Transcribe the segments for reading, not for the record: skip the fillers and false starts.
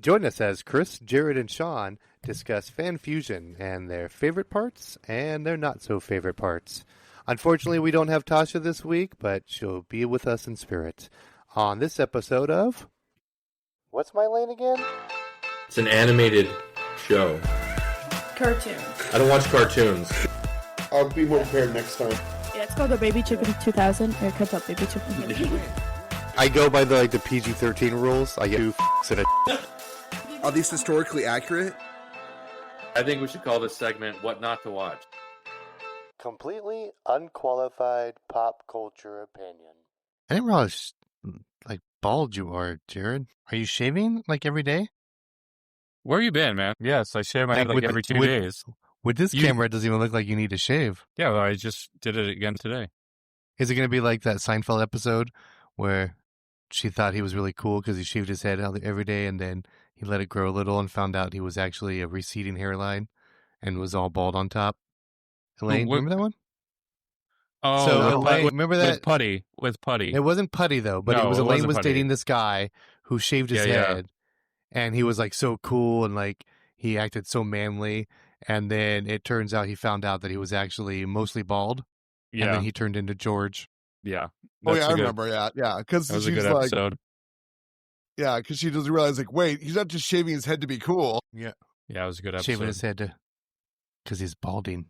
Join us as Chris, Jared, and Sean discuss fan fusion and their favorite parts and their not-so-favorite parts. Unfortunately, we don't have Tasha this week, but she'll be with us in spirit on this episode of... What's my lane again? It's an animated show. Cartoon. I don't watch cartoons. I'll be more prepared next time. Yeah, it's called the Baby Chicken 2000. Or it comes up Baby Chicken. I go by the PG-13 rules. I get 2 f***s and a... Are these historically accurate? I think we should call this segment What Not to Watch. Completely unqualified pop culture opinion. I didn't realize, bald you are, Jared. Are you shaving, every day? Where you been, man? Yes, I shave my head every 2 days. With this camera, it doesn't even look like you need to shave. Yeah, well, I just did it again today. Is it going to be like that Seinfeld episode where she thought he was really cool because he shaved his head every day and then he let it grow a little and found out he was actually a receding hairline and was all bald on top? Elaine, remember that one? Oh, so Elaine, remember that? With Putty. It wasn't Putty, though, but No, it was Elaine was Putty. dating this guy who shaved his head and he was so cool and he acted so manly. And then it turns out he found out that he was actually mostly bald. Yeah. And then he turned into George. Yeah. Oh, yeah, I remember. Yeah. Because that was a good episode. Yeah, because she doesn't realize, wait, he's not just shaving his head to be cool. Yeah. Yeah, it was a good episode. Shaving his head because he's balding.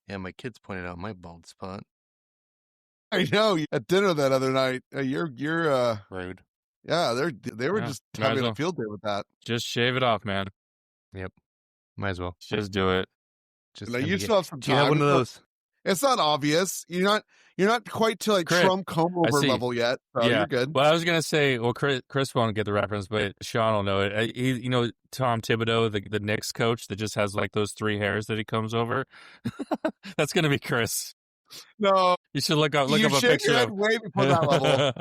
Yeah, my kids pointed out my bald spot. I know. At dinner that other night, you're rude. Yeah, they were just having a field day with that. Just shave it off, man. Yep. Might as well. Just do it. You still have some time. Do you have one of those? It's not obvious. You're not quite to Trump comb over level yet. So you're good. Well, I was gonna say, Chris won't get the reference, but Sean will know it. Tom Thibodeau, the Knicks coach that just has those 3 hairs that he comes over. That's gonna be Chris. No, you should look up a picture of way before that level.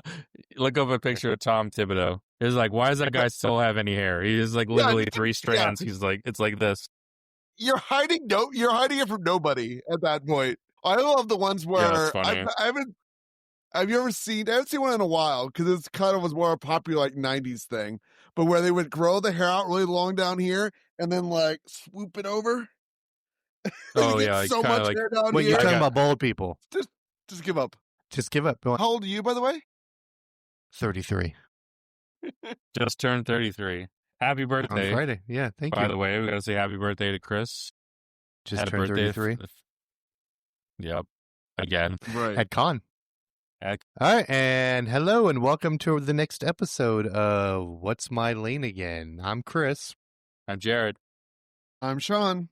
Look up a picture of Tom Thibodeau. It's why does that guy still have any hair? He has literally 3 strands. Yeah. He's it's like this. You're hiding it from nobody at that point. I love the ones where I haven't seen one in a while because it's kind of was more a popular 90s thing, but where they would grow the hair out really long down here and then swoop it over. Oh yeah, so much hair down Wait, here. you're talking about bald people? Just give up. Just give up. How old are you, by the way? 33. Just turned 33. Happy birthday. On Friday. Yeah, thank you. By the way, we got to say happy birthday to Chris. Just turned 33. Yep. Again. Right. At Con. All right, and hello and welcome to the next episode of What's My Lane Again? I'm Chris. I'm Jared. I'm Sean.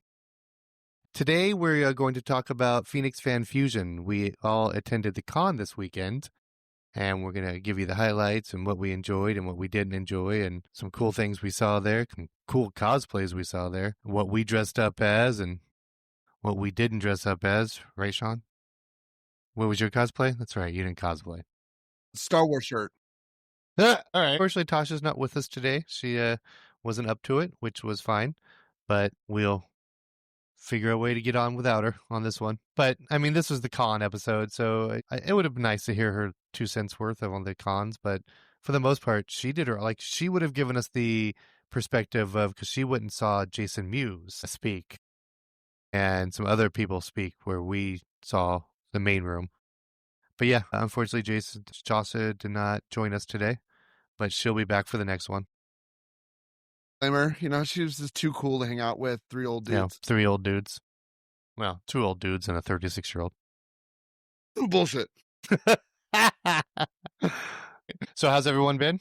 Today we're going to talk about Phoenix Fan Fusion. We all attended the con this weekend, and we're going to give you the highlights and what we enjoyed and what we didn't enjoy and some cool things we saw there, some cool cosplays we saw there, what we dressed up as and what we didn't dress up as. Right, Sean? What was your cosplay? That's right, you didn't cosplay. Star Wars shirt. All right. Unfortunately, Tasha's not with us today. She wasn't up to it, which was fine, but we'll figure a way to get on without her on this one. But, this was the con episode, so it would have been nice to hear her 2 cents worth of on the cons, but for the most part, she did her, she would have given us the perspective of, because she went and saw Jason Mewes speak, and some other people speak where we saw the main room. But yeah, unfortunately, Tasha did not join us today, but she'll be back for the next one. She was just too cool to hang out with. 3 old dudes. Yeah, 3 old dudes. Well, 2 old dudes and a 36-year-old. Bullshit. So how's everyone been?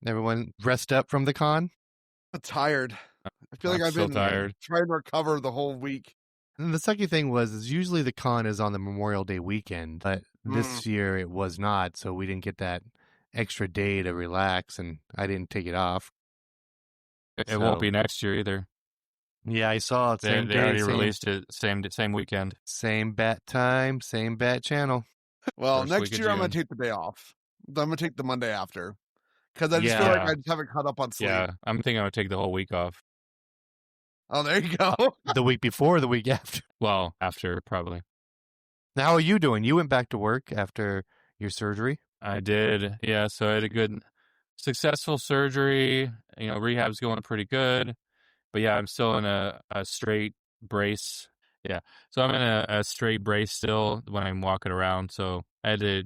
Everyone rest up from the con? I'm tired. I feel like I've been tired. Trying to recover the whole week. And the second thing is usually the con is on the Memorial Day weekend, but this year it was not, so we didn't get that extra day to relax, and I didn't take it off. It won't be next year either. Yeah, I saw it. They already released it same weekend. Same bat time, same bat channel. Well, next year I'm going to take the day off. I'm going to take the Monday after. Because I just feel like I just haven't caught up on sleep. Yeah, I'm thinking I'm going to take the whole week off. Oh, there you go. The week before or the week after? Well, after, probably. Now, how are you doing? You went back to work after your surgery? I did. Yeah, so I had a good successful surgery. Rehab's going pretty good. But yeah, I'm still in a straight brace. Yeah. So I'm in a straight brace still when I'm walking around. So I had to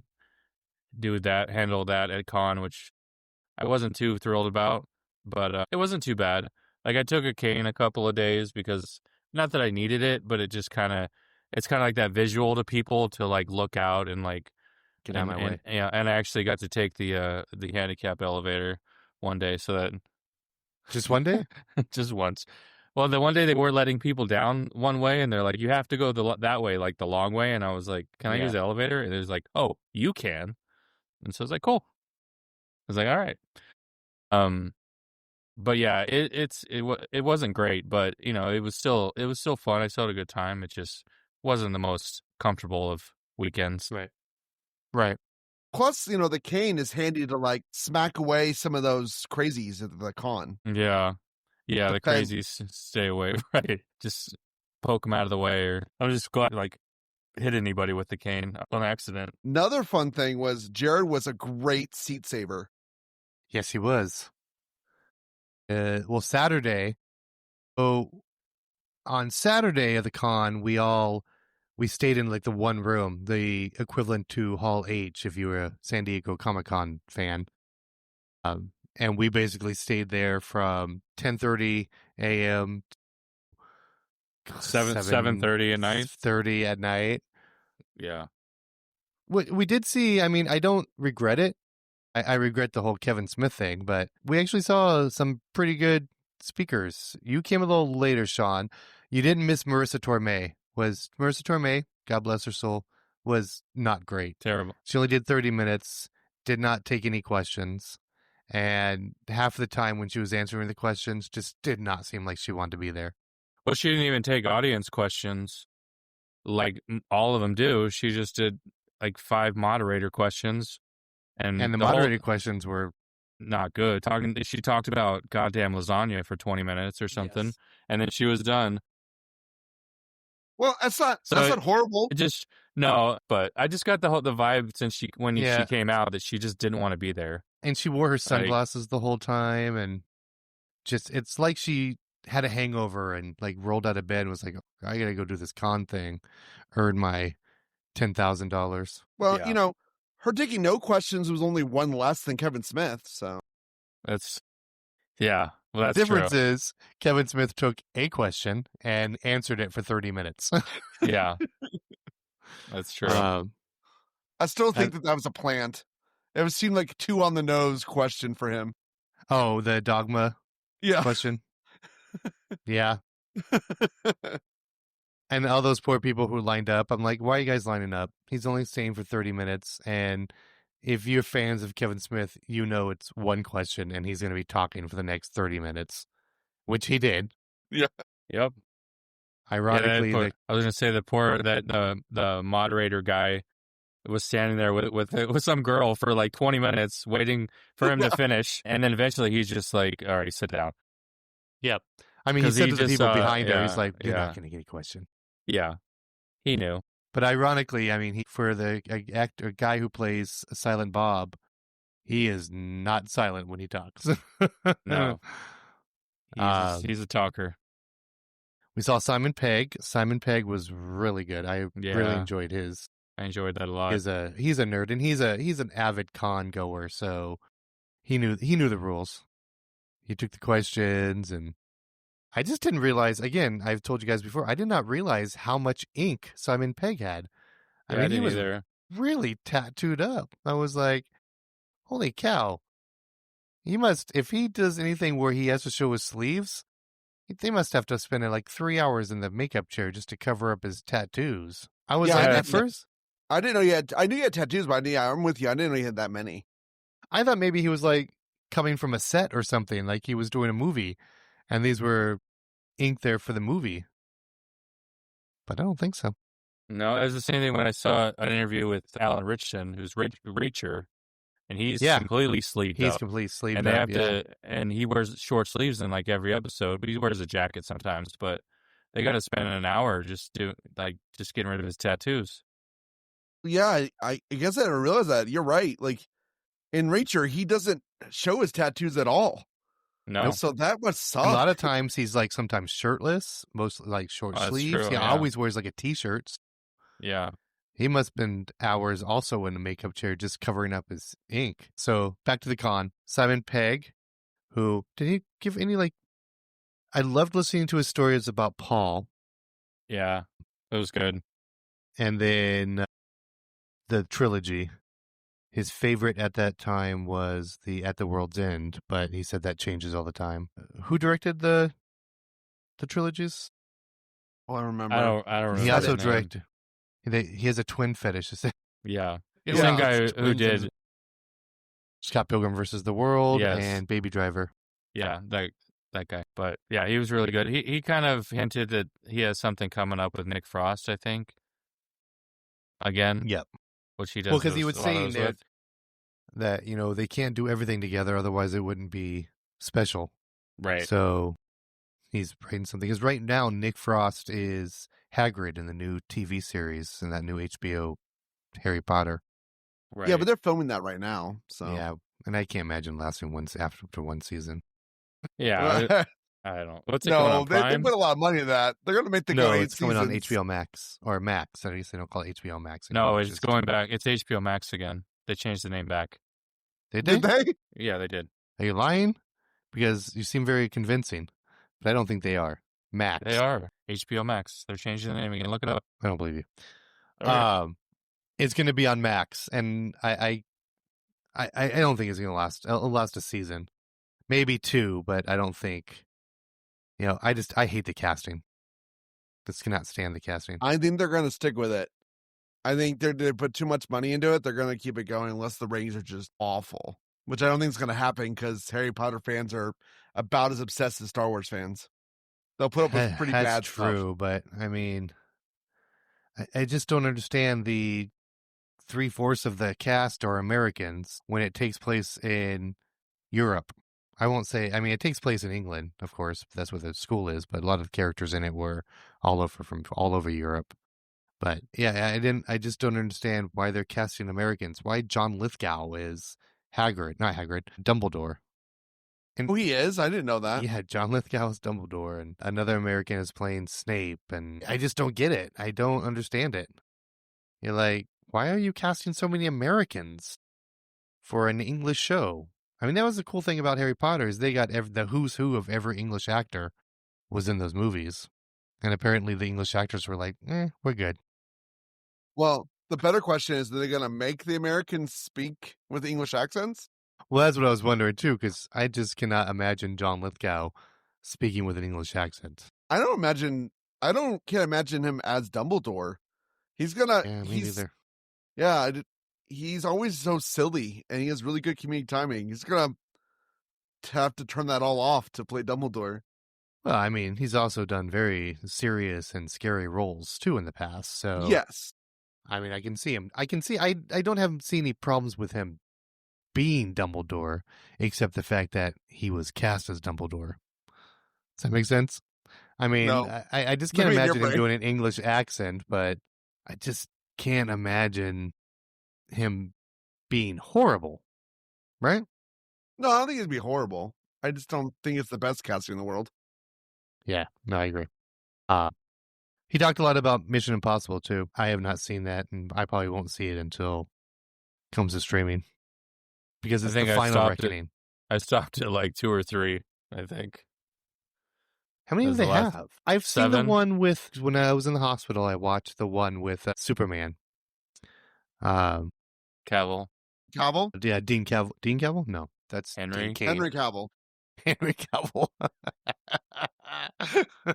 handle that at con, which I wasn't too thrilled about, but it wasn't too bad. Like, I took a cane a couple of days because, not that I needed it, but it's kind of like that visual to people to like look out and like Get out of my way. Yeah, and I actually got to take the handicap elevator one day, so that just one day, just once. Well, the one day they weren't letting people down one way, and they're like, "You have to go that way, like the long way." And I was like, "Can I use the elevator?" And it was like, "Oh, you can." And so I was like, "Cool." I was like, "All right." But yeah, it wasn't great, but it was still fun. I still had a good time. It just wasn't the most comfortable of weekends. Right. Plus, the cane is handy to like smack away some of those crazies at the con. Yeah, the crazies stay away. Right, just poke them out of the way, or I'm just glad like hit anybody with the cane on accident. Another fun thing was Jared was a great seat saver. Yes, he was. Well, Saturday. Oh, on Saturday of the con, we stayed in like the one room, the equivalent to Hall H if you were a San Diego Comic-Con fan. And we basically stayed there from 10:30 a.m. 7:30 at night. 30 at night. Yeah. We did see, I mean, I don't regret it. I regret the whole Kevin Smith thing, but we actually saw some pretty good speakers. You came a little later, Sean. You didn't miss Marissa Tomei. Marissa Tomei, God bless her soul, was not great. Terrible. She only did 30 minutes, did not take any questions, and half the time when she was answering the questions just did not seem like she wanted to be there. Well, she didn't even take audience questions like all of them do. She just did like 5 moderator questions. And the moderator questions were not good. She talked about goddamn lasagna for 20 minutes or something, yes. And then she was done. Well, that's not horrible. But I just got the vibe since she came out that she just didn't want to be there. And she wore her sunglasses the whole time, and just it's like she had a hangover and like rolled out of bed and was like, I gotta go do this con thing, earn my $10,000. Well, yeah. Her taking no questions was only one less than Kevin Smith, so that's well, that's the difference true. is Kevin Smith took a question and answered it for 30 minutes. Yeah, that's true. I still think that was a plant. It seemed like too on the nose question for him. Oh, the dogma question. Yeah. And all those poor people who lined up, I'm like, why are you guys lining up? He's only staying for 30 minutes. And if you're fans of Kevin Smith, it's one question and he's going to be talking for the next 30 minutes, which he did. Yeah. Yep. Ironically, I was going to say the moderator guy was standing there with some girl for like 20 minutes waiting for him to finish. And then eventually he's just like, all right, sit down. Yep. I mean, he said to the people behind him, he's like, you're not going to get a question. Yeah, he knew. But ironically, I mean, for the actor guy who plays Silent Bob, he is not silent when he talks. No, he's a talker. We saw Simon Pegg. Simon Pegg was really good. I really enjoyed his. I enjoyed that a lot. He's a nerd, and he's an avid con goer, so he knew the rules. He took the questions, and I just didn't realize, again, I've told you guys before, I did not realize how much ink Simon Pegg had. I mean, he was really tattooed up. I was like, holy cow. If he does anything where he has to show his sleeves, they must have to spend like 3 hours in the makeup chair just to cover up his tattoos. I was at first. I didn't know I knew he had tattoos, but I'm with you. I didn't know he had that many. I thought maybe he was like coming from a set or something, like he was doing a movie. And these were ink there for the movie. But I don't think so. No, it was the same thing when I saw an interview with Alan Richardson, who's Reacher, and he's completely sleeved up. He's completely sleeved and up, and he wears short sleeves in like every episode, but he wears a jacket sometimes. But they got to spend an hour just getting rid of his tattoos. Yeah, I guess I didn't realize that. You're right. Like, in Reacher, he doesn't show his tattoos at all. No. So that must suck. A lot of times he's like sometimes shirtless, mostly like short sleeves. True, He always wears like a t-shirt. Yeah. He must have been hours also in a makeup chair just covering up his ink. So back to the con. Simon Pegg, who did he give any like I loved listening to his stories about Paul. Yeah. It was good. And then the trilogy. His favorite at that time was the At the World's End, but he said that changes all the time. Who directed the trilogies? Oh, I remember. I don't remember. He also his name. directed. He has a twin fetish. Yeah. Yeah, Same guy it's who did. Scott Pilgrim versus the World Yes. and Baby Driver. Yeah, that guy. But yeah, he was really good. He kind of hinted that he has something coming up with Nick Frost, I think. Again. Yep. Which he does. Well, because he was a lot of saying those with. that they can't do everything together, otherwise it wouldn't be special. Right. So he's writing something. Because right now Nick Frost is Hagrid in the new TV series in that new HBO Harry Potter. Right. Yeah, but they're filming that right now. So Yeah, and I can't imagine lasting after one season. Yeah. I don't. What's it going on they Prime? put a lot of money in that. They're going to make the No, go 8 it's coming on seasons. HBO Max or Max. I guess they don't call it HBO Max. No, anymore. it's going back. It's HBO Max again. They changed the name back. They Did they? Yeah, they did. Are you lying? Because you seem very convincing, but I don't think they are. Max. They are HBO Max. They're changing the name again. Look it up. I don't believe you. Okay. It's going to be on Max, and I don't think it's going to last. It'll last a season, maybe 2, but I don't think. I hate the casting. Just cannot stand the casting. I think they're going to stick with it. I think they put too much money into it. They're going to keep it going unless the ratings are just awful, which I don't think is going to happen because Harry Potter fans are about as obsessed as Star Wars fans. They'll put up with pretty That's bad true, stuff. but I mean, I just don't understand the 3/4 of the cast are Americans when it takes place in Europe. I won't say. I mean, it takes place in England, of course. That's where the school is. But a lot of the characters in it were from all over Europe. But yeah, I just don't understand why they're casting Americans. Why John Lithgow is not Hagrid, Dumbledore. Oh, he is? I didn't know that. Yeah, John Lithgow is Dumbledore, and another American is playing Snape, and I just don't get it. I don't understand it. You're like, why are you casting so many Americans for an English show? I mean, that was the cool thing about Harry Potter is they got the who's who of every English actor was in those movies. And apparently the English actors were like, we're good. Well, the better question is, are they going to make the Americans speak with English accents? Well, that's what I was wondering, too, because I just cannot imagine John Lithgow speaking with an English accent. Can't imagine him as Dumbledore. He's going to... Yeah, me neither. Yeah, he's always so silly, and he has really good comedic timing. He's going to have to turn that all off to play Dumbledore. Well, I mean, he's also done very serious and scary roles, too, in the past, so... Yes. I mean, I can see him. I don't see any problems with him being Dumbledore, except the fact that he was cast as Dumbledore. Does that make sense? I mean, No. I just can't imagine him doing an English accent, but I just can't imagine him being horrible, right? No, I don't think it'd be horrible. I just don't think it's the best casting in the world. Yeah, no, I agree. He talked a lot about Mission Impossible, too. I have not seen that, and I probably won't see it until it comes to streaming. Because it's the final reckoning. I stopped at like 2 or 3, I think. How many do they have? I've seen the one with, when I was in the hospital, I watched the one with Superman. Cavill. Cavill? Yeah, Dean Cavill. Dean Cavill? No, that's Henry. Henry Cavill. Henry Cavill.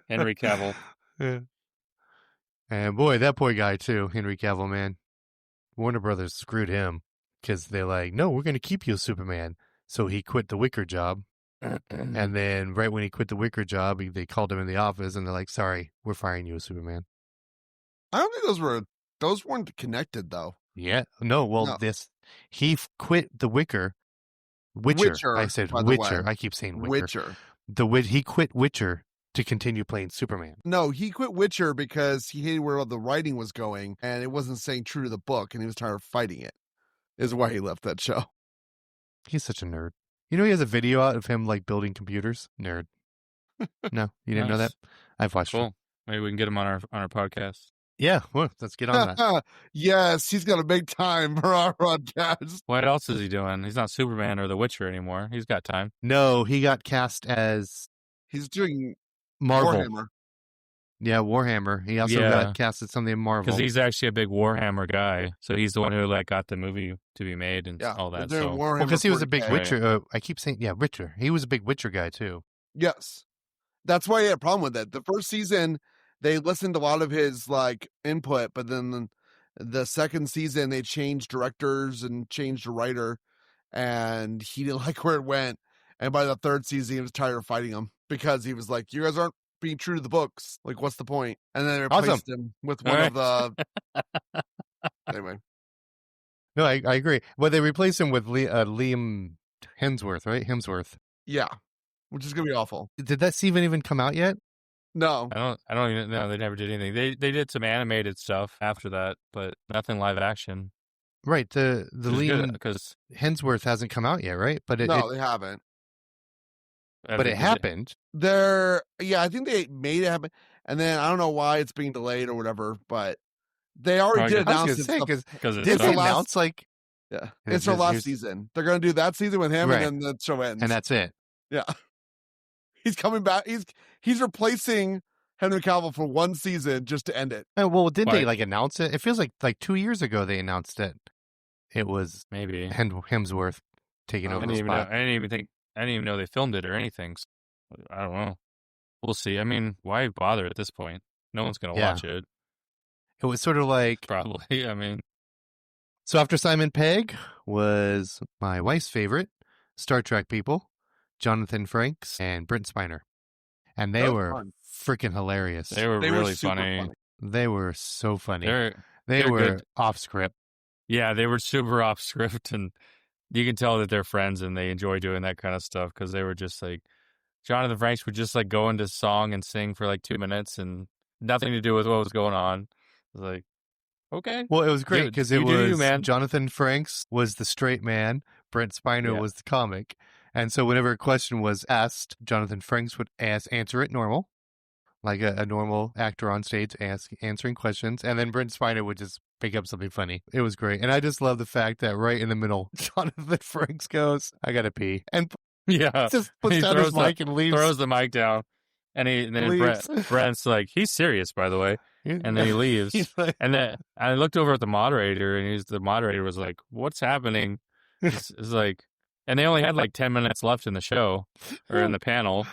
Henry Cavill. Yeah. And boy, that poor guy too, Henry Cavill, man. Warner Brothers screwed him because they're like, no, we're going to keep you Superman. So he quit the Wicker job. And then right when he quit the Wicker job, they called him in the office and they're like, sorry, we're firing you as Superman. I don't think those weren't connected though. Yeah. No, well, he quit the Witcher. I said Witcher. I keep saying Witcher. He quit Witcher to continue playing Superman. No, he quit Witcher because he hated where the writing was going and it wasn't staying true to the book and he was tired of fighting it. Is why he left that show. He's such a nerd. You know, he has a video out of him like building computers. Nerd. No, you didn't know that? I've watched it. Cool. Maybe we can get him on our podcast. Yeah, well, let's get on that. Yes, he's got to make time for our podcast. What else is he doing? He's not Superman or The Witcher anymore. He's got time. No, he got cast as He's doing Marvel. Warhammer. Yeah, Warhammer. He also got cast as something in Marvel. Because he's actually a big Warhammer guy. So he's the one who like got the movie to be made and all that. So because he was a big 40K. Witcher. I keep saying, Witcher. He was a big Witcher guy too. Yes. That's why he had a problem with it. The first season, they listened to a lot of his like input, but then the second season they changed directors and changed the writer, and he didn't like where it went. And by the third season, he was tired of fighting him because he was like, "You guys aren't being true to the books. Like, what's the point?" And then they replaced him with one of the. Anyway. No, I agree. Well, they replaced him with Liam Hemsworth, right? Hemsworth. Yeah, which is gonna be awful. Did that even come out yet? No, I don't even know. They never did anything. They did some animated stuff after that, but nothing live action. Right. The Liam because Hemsworth hasn't come out yet, right? But they haven't. But it happened. I think they made it happen, and then I don't know why it's being delayed or whatever. But they already did announce it because it's announced like it's their last season. They're going to do that season with him, and then the show ends, and that's it. Yeah, he's coming back. He's replacing Henry Cavill for one season just to end it. Well, did they like announce it? It feels like 2 years ago they announced it. It was maybe Hemsworth taking over the spot. I didn't even know they filmed it or anything. So I don't know. We'll see. I mean, why bother at this point? No one's going to watch it. It was sort of like probably. I mean, so after Simon Pegg was my wife's favorite Star Trek people, Jonathan Frakes and Brent Spiner, and they were freaking hilarious. They were really funny. They were so funny. They were good. off script. Yeah, they were super off script, and you can tell that they're friends and they enjoy doing that kind of stuff because they were just like, Jonathan Frakes would just like go into song and sing for like 2 minutes and nothing to do with what was going on. It was like, okay. Well, it was great because it was man. Jonathan Frakes was the straight man, Brent Spiner was the comic. And so whenever a question was asked, Jonathan Frakes would answer it normal, like a normal actor on stage answering questions. And then Brent Spiner would just pick up something funny. It was great. And I just love the fact that right in the middle, Jonathan Frakes goes, "I got to pee." And just puts down his mic and leaves. Throws the mic down. And then Brent's like, he's serious, by the way. And then he leaves. And then I looked over at the moderator, and the moderator was like, "What's happening?" It's like, and they only had like 10 minutes left in the show or in the panel.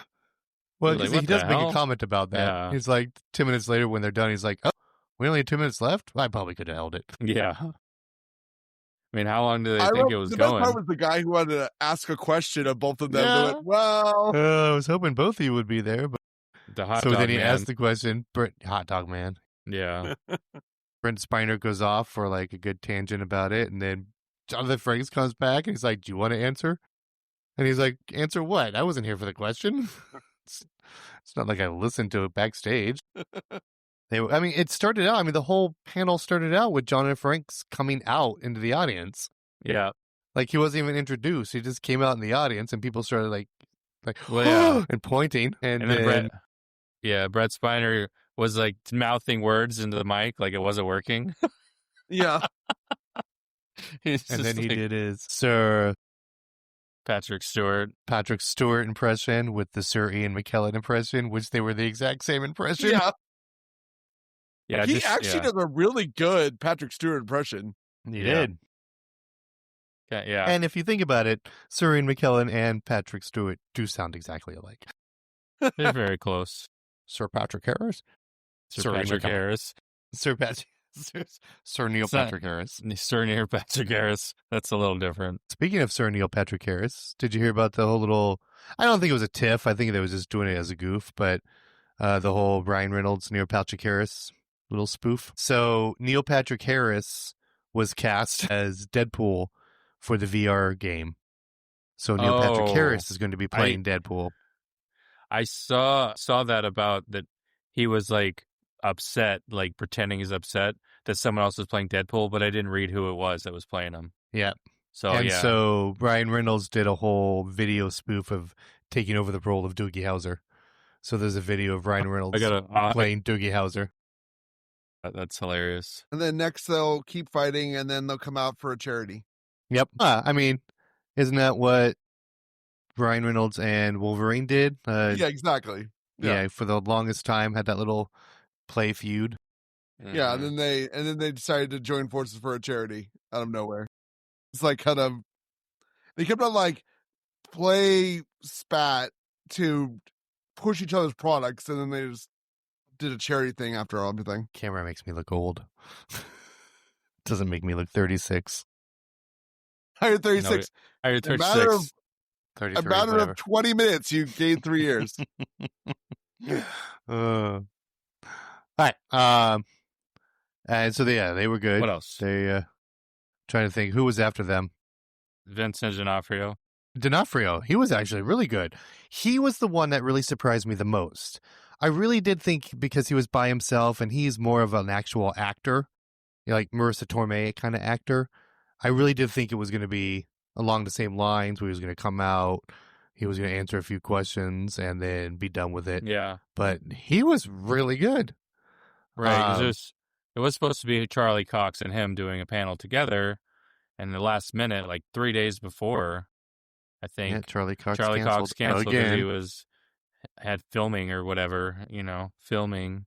Well, he does make a comment about that. Yeah. He's like, 10 minutes later when they're done, he's like, "Oh, we only had 2 minutes left? I probably could have held it." Yeah. I mean, how long do they think it was going? The best part was the guy who wanted to ask a question of both of them. Yeah. Well, I was hoping both of you would be there, but the hot dog then he man. asked the question, hot dog man. Yeah. Brent Spiner goes off for like a good tangent about it, and then Jonathan Frakes comes back and he's like, "Do you want to answer?" And he's like, "Answer what? I wasn't here for the question." It's not like I listened to it backstage. It started out, the whole panel started out with Jonathan Frakes coming out into the audience. Yeah. Like he wasn't even introduced. He just came out in the audience and people started like and pointing. And then Brett Spiner was like mouthing words into the mic like it wasn't working. Yeah. And then he did his Sir Patrick Stewart impression with the Sir Ian McKellen impression, which they were the exact same impression. Yeah. Yeah, he actually does a really good Patrick Stewart impression. He did. Yeah. And if you think about it, Sir Ian McKellen and Patrick Stewart do sound exactly alike. They're very close. Sir Patrick Harris? Sir Patrick Harris. Sir Neil Patrick Harris. Sir Neil Patrick Harris. That's a little different. Speaking of Sir Neil Patrick Harris, did you hear about the whole little... I don't think it was a tiff. I think they was just doing it as a goof, but the whole Ryan Reynolds, Neil Patrick Harris little spoof. So Neil Patrick Harris was cast as Deadpool for the VR game. So Neil Patrick Harris is going to be playing Deadpool. I saw that about that he was like upset, like pretending he's upset that someone else was playing Deadpool, but I didn't read who it was that was playing him. Yeah. So Ryan Reynolds did a whole video spoof of taking over the role of Doogie Howser. So there's a video of Ryan Reynolds playing Doogie Howser. That's hilarious. And then next they'll keep fighting, and then they'll come out for a charity. Yep. I mean, isn't that what Ryan Reynolds and Wolverine did? Yeah, exactly. Yeah, for the longest time had that little play feud. Mm-hmm. Yeah, and then they decided to join forces for a charity out of nowhere. It's like kind of they kept on like play spat to push each other's products, and then they just did a charity thing after everything. Camera makes me look old. Doesn't make me look 36. You're 36. No, you're 36. A matter of 20 minutes, you gained 3 years. All right. And so they were good. What else? They trying to think who was after them. Vincent D'Onofrio. D'Onofrio, he was actually really good. He was the one that really surprised me the most. I really did think, because he was by himself and he's more of an actual actor, like Marissa Tomei kind of actor, I really did think it was going to be along the same lines, where he was going to come out, he was going to answer a few questions and then be done with it. Yeah. But he was really good. Right. It was supposed to be Charlie Cox and him doing a panel together, and the last minute, like 3 days before, I think Charlie Cox canceled again. because he had filming or whatever, filming.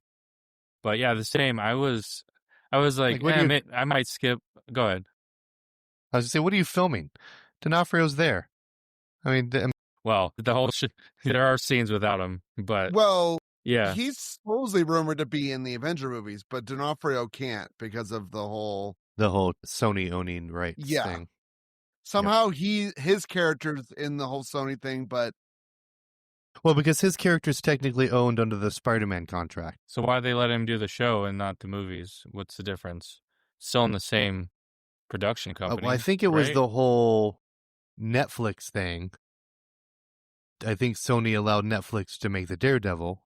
But yeah, the same. I was like I might skip. Go ahead. I was going to say, what are you filming? D'Onofrio's there. I mean, well, the whole there are scenes without him, but yeah, he's supposedly rumored to be in the Avenger movies, but D'Onofrio can't because of the whole Sony owning rights thing. Somehow his character's in the whole Sony thing, but because his character's technically owned under the Spider-Man contract. So why they let him do the show and not the movies? What's the difference? Still in the same production company. Well, I think it was the whole Netflix thing. I think Sony allowed Netflix to make the Daredevil.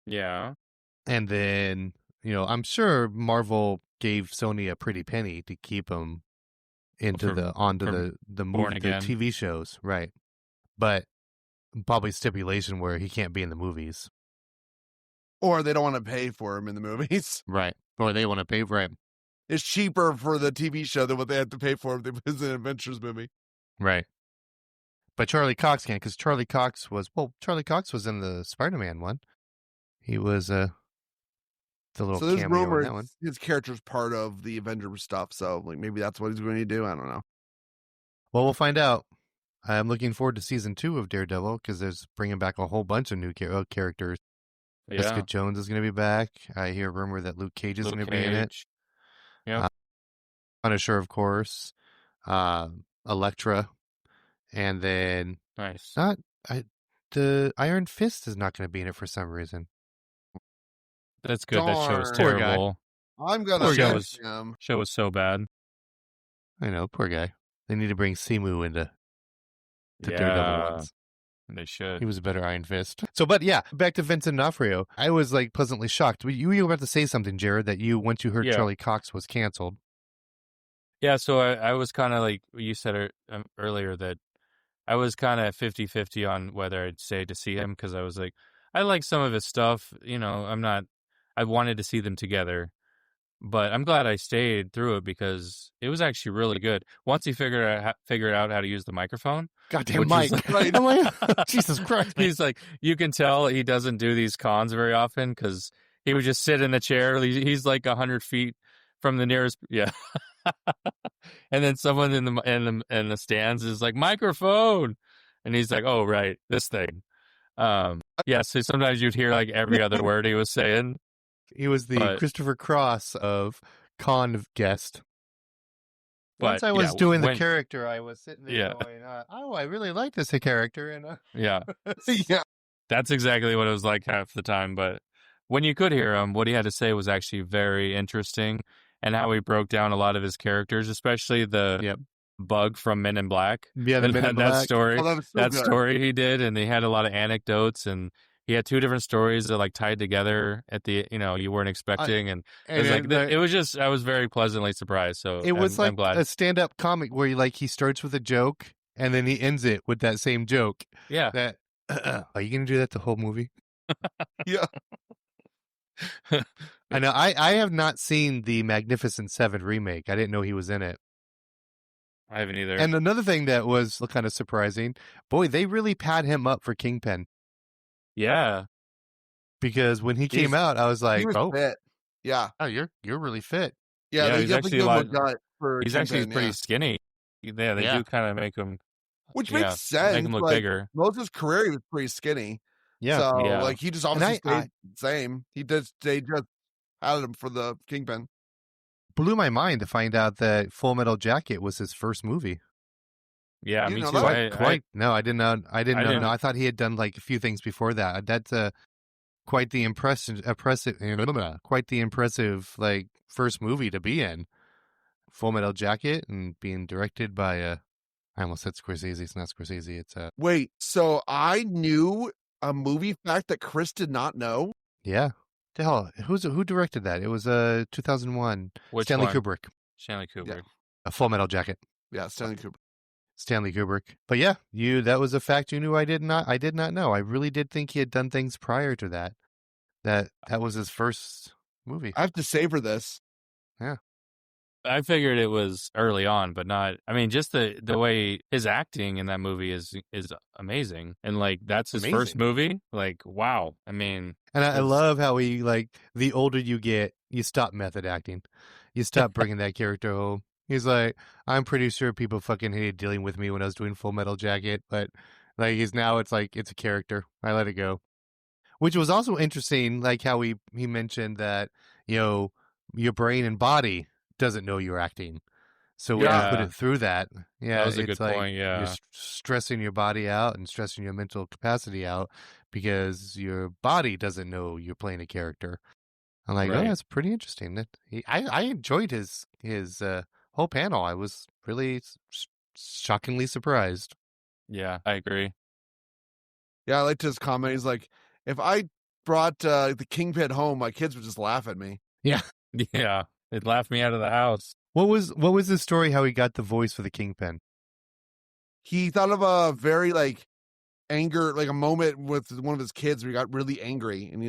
Yeah. And then, I'm sure Marvel gave Sony a pretty penny to keep him onto the movie, the TV shows, right? But probably stipulation where he can't be in the movies, or they don't want to pay for him in the movies, right? Or they want to pay for him. It's cheaper for the TV show than what they have to pay for if they put in an Adventures movie, right? But Charlie Cox can't, because Charlie Cox was in the Spider-Man one. He was the little cameo in that one. His character's part of the Avenger stuff, so like maybe that's what he's going to do. I don't know. Well, we'll find out. I'm looking forward to season 2 of Daredevil, because there's bringing back a whole bunch of new characters. Yeah. Jessica Jones is going to be back. I hear a rumor that Luke Cage is going to be in it. Yeah. Punisher, of course. Elektra. And then nice. The Iron Fist is not going to be in it for some reason. That's good. That show was terrible. I'm gonna show was so bad. I know, poor guy. They need to bring Simu into the Daredevil ones. They should. He was a better Iron Fist. So, but yeah, back to Vincent D'Onofrio. I was like pleasantly shocked. You were about to say something, Jared, that once you heard Charlie Cox was canceled. Yeah, so I was kind of like you said earlier, that I was kind of 50-50 on whether I'd stay to see him, because I was like, I like some of his stuff. I wanted to see them together, but I'm glad I stayed through it because it was actually really good. Once he figured out how to use the microphone. Goddamn Mike. Jesus Christ. Man. He's like, you can tell he doesn't do these cons very often, because he would just sit in the chair. He's like 100 feet from the nearest. Yeah. And then someone in the stands is like, microphone, and he's like, oh right, this thing. So sometimes you'd hear like every other word he was saying. He was the Christopher Cross of con guest. Once I was doing the character, I was sitting there going, I really like this character. And yeah. That's exactly what it was like half the time. But when you could hear him, what he had to say was actually very interesting. And how he broke down a lot of his characters, especially the Bug from Men in Black. Yeah, the Men in Black. That story. That story he did, and he had a lot of anecdotes, and he had two different stories that like tied together at the you weren't expecting, and it was like it was just I was very pleasantly surprised. So it was I'm glad. a stand-up comic where he starts with a joke and then he ends it with that same joke. Yeah. That are you gonna do that the whole movie? Yeah. I know. I have not seen the Magnificent Seven remake. I didn't know he was in it. I haven't either. And another thing that was kind of surprising, boy, they really pad him up for Kingpin. Yeah. Because when he came out, I was like, he was fit. Yeah. Oh, you're really fit. Yeah, they definitely give him a gut for he's Kingpin, actually pretty skinny. Yeah, they do kind of make him, which makes sense. Make him look bigger. Most of his career, he was pretty skinny. Yeah, so he just obviously stayed the same. They just added him for the Kingpin. Blew my mind to find out that Full Metal Jacket was his first movie. Yeah, me too. No, I didn't know. I didn't know. No, I thought he had done like a few things before that. That's quite the impressive like first movie to be in. Full Metal Jacket and being directed by I almost said Scorsese. It's not Scorsese. It's Wait, so I knew a movie fact that Chris did not know? Yeah. The hell, who directed that? It was 2001. Stanley Kubrick. Stanley Kubrick. Yeah. A Full Metal Jacket. Yeah, Stanley Kubrick. But yeah, that was a fact you knew I did not know. I really did think he had done things prior to that. That was his first movie. I have to savor this. Yeah. I figured it was early on, but not. I mean, just the way his acting in that movie is amazing, and like that's his first movie. Like, wow. I mean, and I love how he the older you get, you stop method acting, you stop bringing that character home. He's like, I'm pretty sure people fucking hated dealing with me when I was doing Full Metal Jacket, but it's a character. I let it go, which was also interesting. Like how he mentioned that your brain and body doesn't know you're acting. So when you put it through that was a good point. Yeah, you're stressing your body out and stressing your mental capacity out because your body doesn't know you're playing a character. I'm like, oh, that's pretty interesting. I enjoyed his whole panel. I was really shockingly surprised. Yeah, I agree. Yeah, I liked his comment. He's like, if I brought the Kingpin home, my kids would just laugh at me. Yeah. Yeah. It laughed me out of the house. What was the story how he got the voice for the Kingpin? He thought of a very anger, a moment with one of his kids where he got really angry, and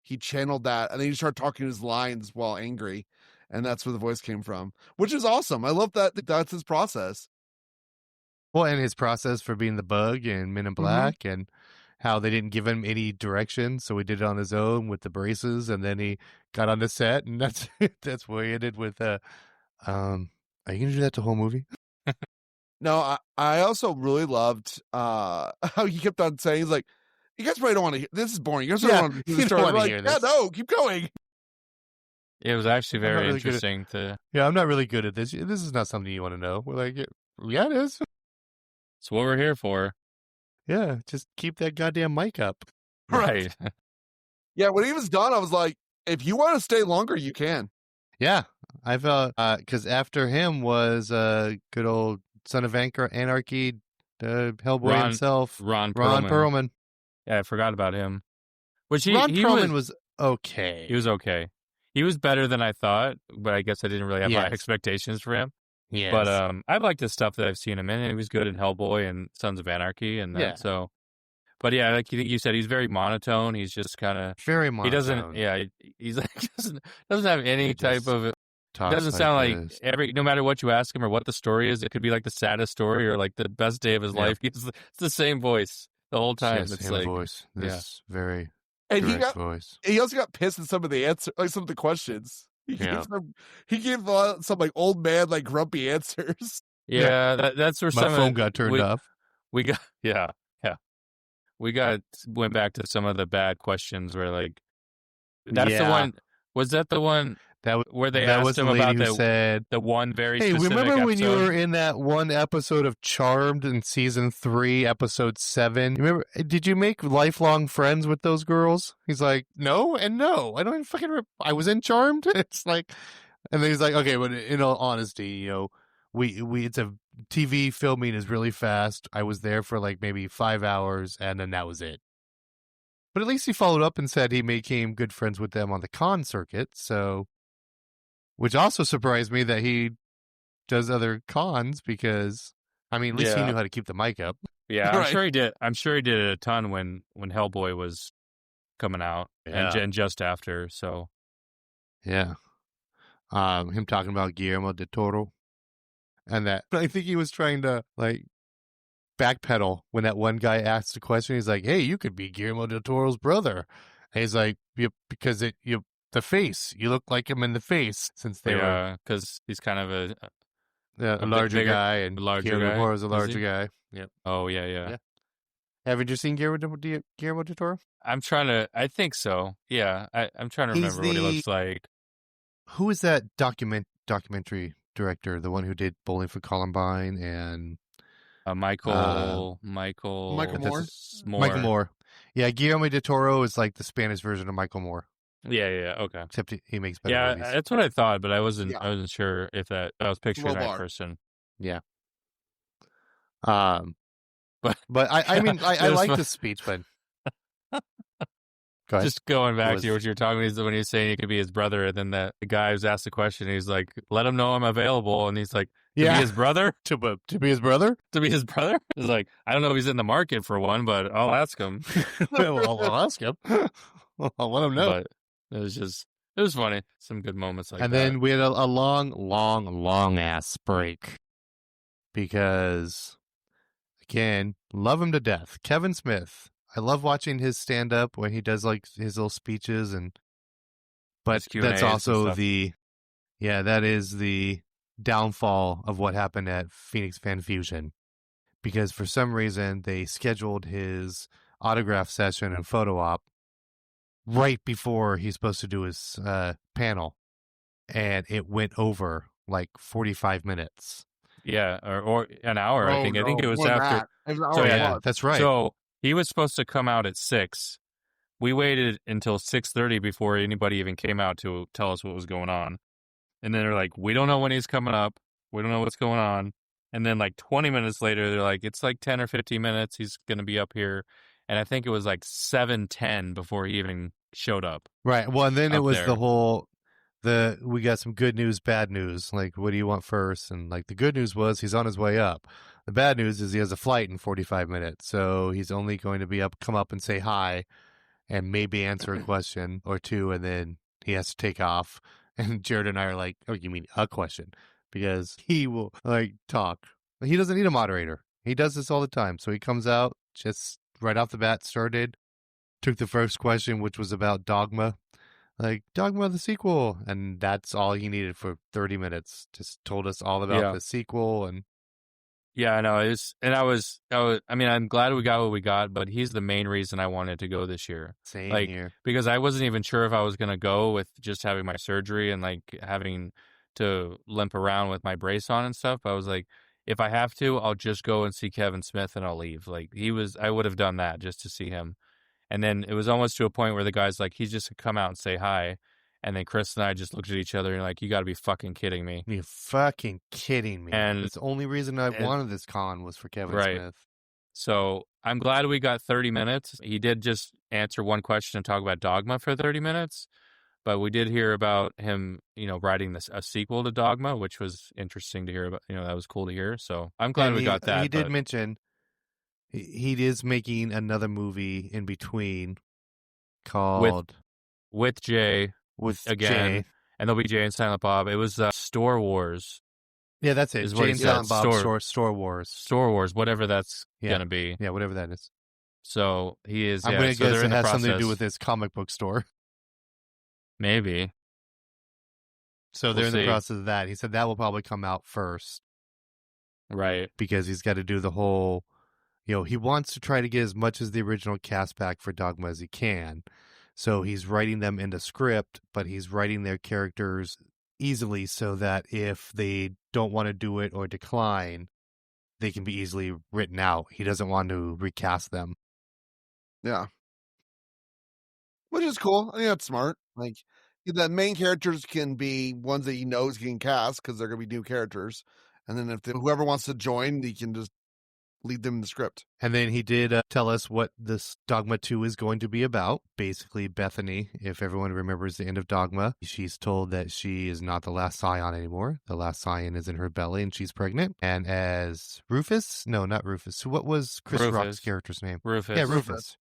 he channeled that, and then he started talking his lines while angry, and that's where the voice came from, which is awesome. I love that that's his process. Well, and his process for being the Bug and Men in Black, and how they didn't give him any direction, so he did it on his own with the braces, and then he got on the set, and that's where he ended with are you gonna do that the whole movie? No, I also really loved how he kept on saying, he's like, you guys probably don't want to hear this. Is boring. You guys don't want to hear this story. Like, hear this. Yeah, no, keep going. It was actually very interesting to. Yeah, I'm not really good at this. This is not something you want to know. We're like, yeah, it is. It's what we're here for. Yeah, just keep that goddamn mic up. Right. Yeah, when he was done, I was like, if you want to stay longer, you can. Yeah, I felt because after him was good old Son of Anarchy, Hellboy himself, Ron Perlman. Yeah, I forgot about him. Ron Perlman was okay. He was okay. He was better than I thought, but I guess I didn't really have high expectations for him. Yes. But I liked the stuff that I've seen him in. He was good in Hellboy and Sons of Anarchy, and that. So. But yeah, like you said, he's very monotone. He's just kind of very monotone. He doesn't. Yeah, he's doesn't have any type of. It doesn't sound like no matter what you ask him or what the story is, it could be like the saddest story or like the best day of his life. It's the same voice the whole time. Yes, it's like voice. This very voice. He also got pissed at some of the answers, some of the questions. He gave some old man grumpy answers. Yeah, that's where my phone got turned off. We got went back to some of the bad questions where that's the one. Was that the one where they asked him about the one very specific remember episode? when you were in that one episode of Charmed in season 3, episode 7? Remember? Did you make lifelong friends with those girls? He's like, no and no. I don't even fucking remember. I was in Charmed. It's like, and then he's like, okay, but in all honesty, it's a TV filming is really fast. I was there for maybe 5 hours, and then that was it. But at least he followed up and said he became good friends with them on the con circuit. So, which also surprised me that he does other cons because, I mean, at least he knew how to keep the mic up. Yeah, Right. I'm sure he did. I'm sure he did it a ton when Hellboy was coming out and just after. So, yeah, him talking about Guillermo del Toro, and that I think he was trying to like backpedal when that one guy asked a question. He's like, "Hey, you could be Guillermo del Toro's brother." And he's like, "Yep, because the face, you look like him in the face." Since they were, because he's kind of a larger bigger, guy, and larger Guillermo guy. del Toro is a larger guy. Yep. Oh yeah. Haven't you seen Guillermo del Toro? I'm trying to. I think so. Yeah, I'm trying to remember what he looks like. Who is that documentary director? The one who did Bowling for Columbine and Michael Moore. Michael Moore. Yeah, Guillermo del Toro is like the Spanish version of Michael Moore. Yeah. Okay. Except he makes better movies. That's what I thought, but I wasn't sure if I was picturing that person. Yeah. But I mean I like the speech, but go ahead. Just going back to what you were talking about when he was saying he could be his brother, and then the guy was asked the question, he's like, "Let him know I'm available," and he's like, "To be his brother? to be his brother? To be his brother?" It's like, I don't know if he's in the market for one, but I'll ask him. Well, I'll ask him. I'll let him know. But it was funny. Some good moments like that. And then we had a long ass break because, again, love him to death. Kevin Smith. I love watching his stand up when he does like his little speeches but that's also that is the downfall of what happened at Phoenix Fan Fusion, because for some reason they scheduled his autograph session and photo op right before he's supposed to do his panel, and it went over like 45 minutes. Yeah, or an hour. I think it was after. That's right. So he was supposed to come out at 6. We waited until 6:30 before anybody even came out to tell us what was going on. And then they're like, "We don't know when he's coming up. We don't know what's going on." And then like 20 minutes later, they're like, "It's like 10 or 15 minutes. He's going to be up here." And I think it was like 7:10 before he even showed up. Right. Well, and then it was there. the whole, we got some good news, bad news. Like, what do you want first? And like the good news was he's on his way up. The bad news is he has a flight in 45 minutes. So he's only going to come up and say hi and maybe answer a question or two. And then he has to take off. And Jared and I are like, "Oh, you mean a question?" Because he will like talk. He doesn't need a moderator. He does this all the time. So he comes out just right off the bat, took the first question, which was about Dogma. Like, Dogma the sequel. And that's all he needed for 30 minutes. Just told us all about the sequel. And yeah, I know. I mean, I'm glad we got what we got, but he's the main reason I wanted to go this year. Same here. Because I wasn't even sure if I was going to go with just having my surgery and like having to limp around with my brace on and stuff. I was like, if I have to, I'll just go and see Kevin Smith and I'll leave. Like I would have done that just to see him. And then it was almost to a point where the guy's like, he's just come out and say hi. And then Chris and I just looked at each other and like, you got to be fucking kidding me. You're fucking kidding me. And it's the only reason I wanted this con was for Kevin Smith. So I'm glad we got 30 minutes. He did just answer one question and talk about Dogma for 30 minutes. But we did hear about him, writing a sequel to Dogma, which was interesting to hear about. That was cool to hear. So I'm glad we got that. He did mention he is making another movie in between called with Jay. Again, and there'll be Jay and Silent Bob. It was Store Wars. Yeah, that's it. Jay and Silent Bob Store Wars. Store Wars, whatever that's going to be. Yeah, whatever that is. So he is. I'm going to guess it has something to do with his comic book store. Maybe. So they're in the process of that. He said that will probably come out first. Right. Because he's got to do the whole, he wants to try to get as much as the original cast back for Dogma as he can. So he's writing them into script, but he's writing their characters easily so that if they don't want to do it or decline, they can be easily written out. He doesn't want to recast them. Yeah. Which is cool. I think that's smart. Like, the main characters can be ones that he knows he can cast because they're going to be new characters. And then if whoever wants to join, he can just lead them in the script. And then he did tell us what this Dogma 2 is going to be about. Basically, Bethany, if everyone remembers the end of Dogma, she's told that she is not the last scion anymore. The last scion is in her belly and she's pregnant. And as Rufus, no, not Rufus. So what was Chris Rock's character's name? Rufus. Yeah, Rufus.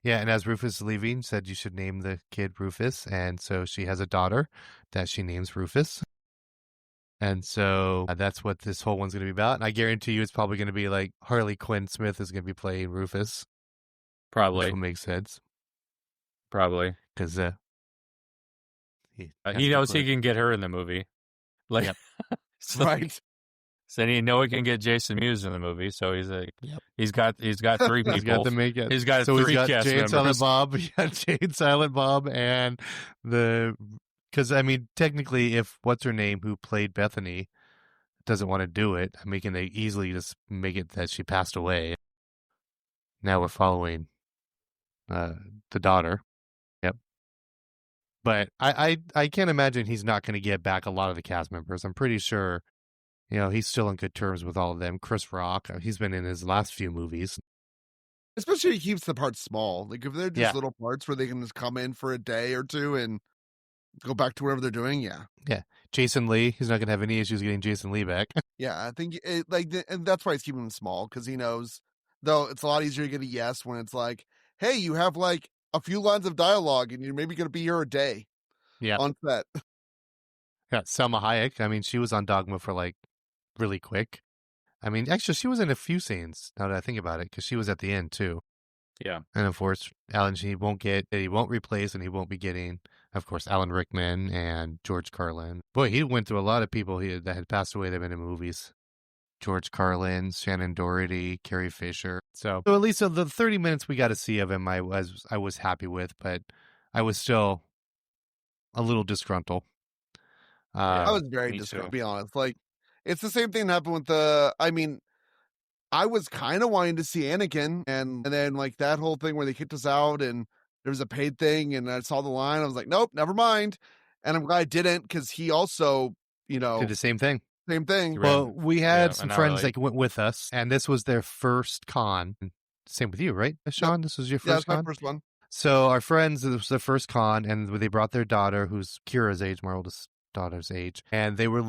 Yeah, and as Rufus is leaving, said you should name the kid Rufus. And so she has a daughter that she names Rufus. And so that's what this whole one's going to be about. And I guarantee you it's probably going to be like Harley Quinn Smith is going to be playing Rufus. Probably. Which will make sense. Probably. Because he knows he can get her in the movie. Like, yep. So, right. So he know he can get Jason Mewes in the movie. So he's like, yep. he's got 3 people. He's got to make it. He's got so 3 he's got cast Jane members. Silent Bob. He got Jane Silent Bob and because, I mean, technically, if what's-her-name, who played Bethany, doesn't want to do it, I mean, can they easily just make it that she passed away? Now we're following the daughter. Yep. But I can't imagine he's not going to get back a lot of the cast members. I'm pretty sure, he's still on good terms with all of them. Chris Rock, he's been in his last few movies. Especially he keeps the parts small. Like if they're just little parts where they can just come in for a day or two and go back to whatever they're doing. Yeah. Jason Lee, he's not going to have any issues getting Jason Lee back. Yeah, I think and that's why he's keeping them small, because he knows, though it's a lot easier to get a yes when it's like, hey, you have like a few lines of dialogue and you're maybe going to be here a day on set. Yeah, Selma Hayek. I mean, she was on Dogma for like really quick. I mean, actually, she was in a few scenes now that I think about it, because she was at the end too. Yeah. And of course, he won't replace, and he won't be getting, of course, Alan Rickman and George Carlin. Boy, he went through a lot of people that had passed away that have been in movies. George Carlin, Shannon Doherty, Carrie Fisher. So at least the 30 minutes we got to see of him, I was happy with, but I was still a little disgruntled. I was very disgruntled, to be honest. Like, it's the same thing that happened with I was kind of wanting to see Anakin, and then like that whole thing where they kicked us out and there was a paid thing, and I saw the line. I was like, nope, never mind. And I'm glad I didn't, because he also, did the same thing. Same thing. Well, we had some friends that went with us, and this was their first con. Same with you, right, Sean? This was your first con? Yeah, my first one. So our friends, it was their first con, and they brought their daughter, who's Kira's age, my oldest daughter's age, and they were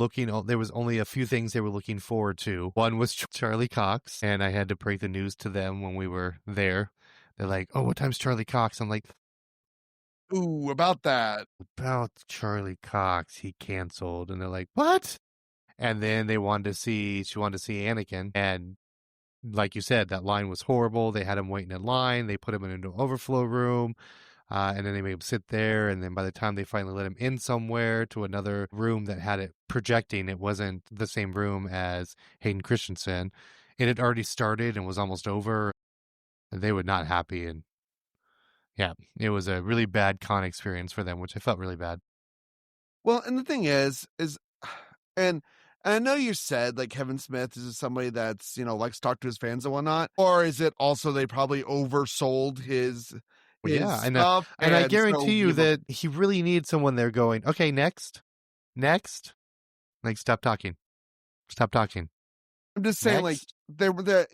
there was only a few things they were looking forward to. One was Charlie Cox, and I had to break the news to them when we were there. They're like, oh, what time's Charlie Cox? I'm like, ooh, about that. About Charlie Cox, he canceled. And they're like, what? And then she wanted to see Anakin, and like you said, that line was horrible. They had him waiting in line. They put him in an overflow room. And then they made him sit there, and then by the time they finally let him in somewhere to another room that had it projecting, it wasn't the same room as Hayden Christensen. It had already started and was almost over. And they were not happy, and yeah, it was a really bad con experience for them, which I felt really bad. Well, and the thing is, and I know you said like Kevin Smith is somebody that's, likes to talk to his fans and whatnot, or is it also they probably oversold his stuff? And I guarantee you that he really needs someone there going, okay, next. Like, stop talking. I'm just saying, like, they were there,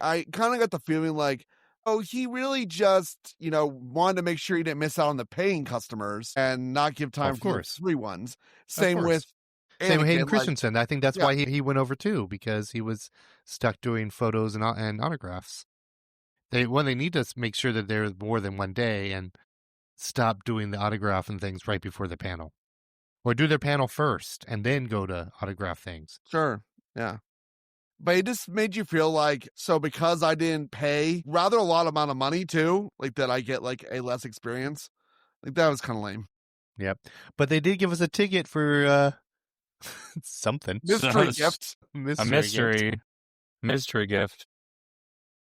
I kind of got the feeling like, oh, he really just, wanted to make sure he didn't miss out on the paying customers and not give time for the free ones. Same with Hayden Christensen. I think that's why he went over too, because he was stuck doing photos and autographs. They need to make sure that there's more than one day and stop doing the autograph and things right before the panel. Or do their panel first and then go to autograph things. Sure. Yeah. But it just made you feel like, so because I didn't pay rather a lot amount of money too, like that I get like a less experience. Like that was kind of lame. Yep. But they did give us a ticket for something. Mystery gift. A mystery gift.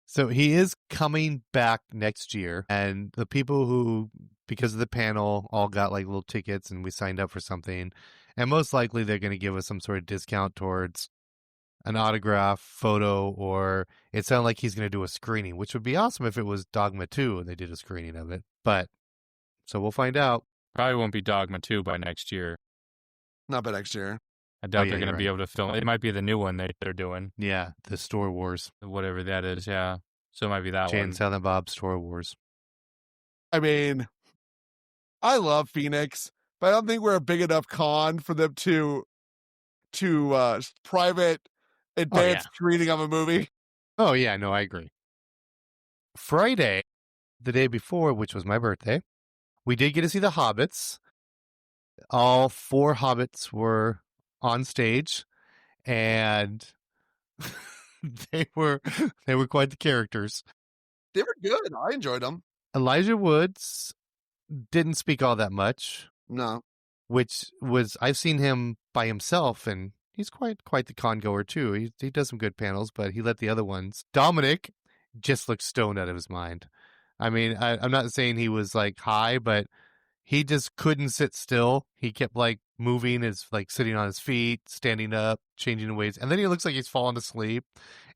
So he is coming back next year, and the people who, because of the panel, all got like little tickets and we signed up for something, and most likely they're going to give us some sort of discount towards an autograph, photo, or it sounded like he's going to do a screening, which would be awesome if it was Dogma 2 and they did a screening of it. But, so we'll find out. Probably won't be Dogma 2 by next year. Not by next year. I doubt they're going to be able to film. It might be the new one they're doing. Yeah, the Store Wars. Whatever that is, yeah. So it might be that Jay one. and Silent Bob Store Wars. I mean, I love Phoenix, but I don't think we're a big enough con for them to private advanced screening of a movie. Oh, yeah, no, I agree. Friday, the day before, which was my birthday, we did get to see the Hobbits. All 4 Hobbits were on stage, and they were quite the characters. They were good. I enjoyed them. Elijah Woods didn't speak all that much. No. Which was, I've seen him by himself, and he's quite the con goer too. He does some good panels, but he let the other ones. Dominic just looked stoned out of his mind. I mean, I'm not saying he was like high, but he just couldn't sit still. He kept like moving, like sitting on his feet, standing up, changing ways, and then he looks like he's fallen asleep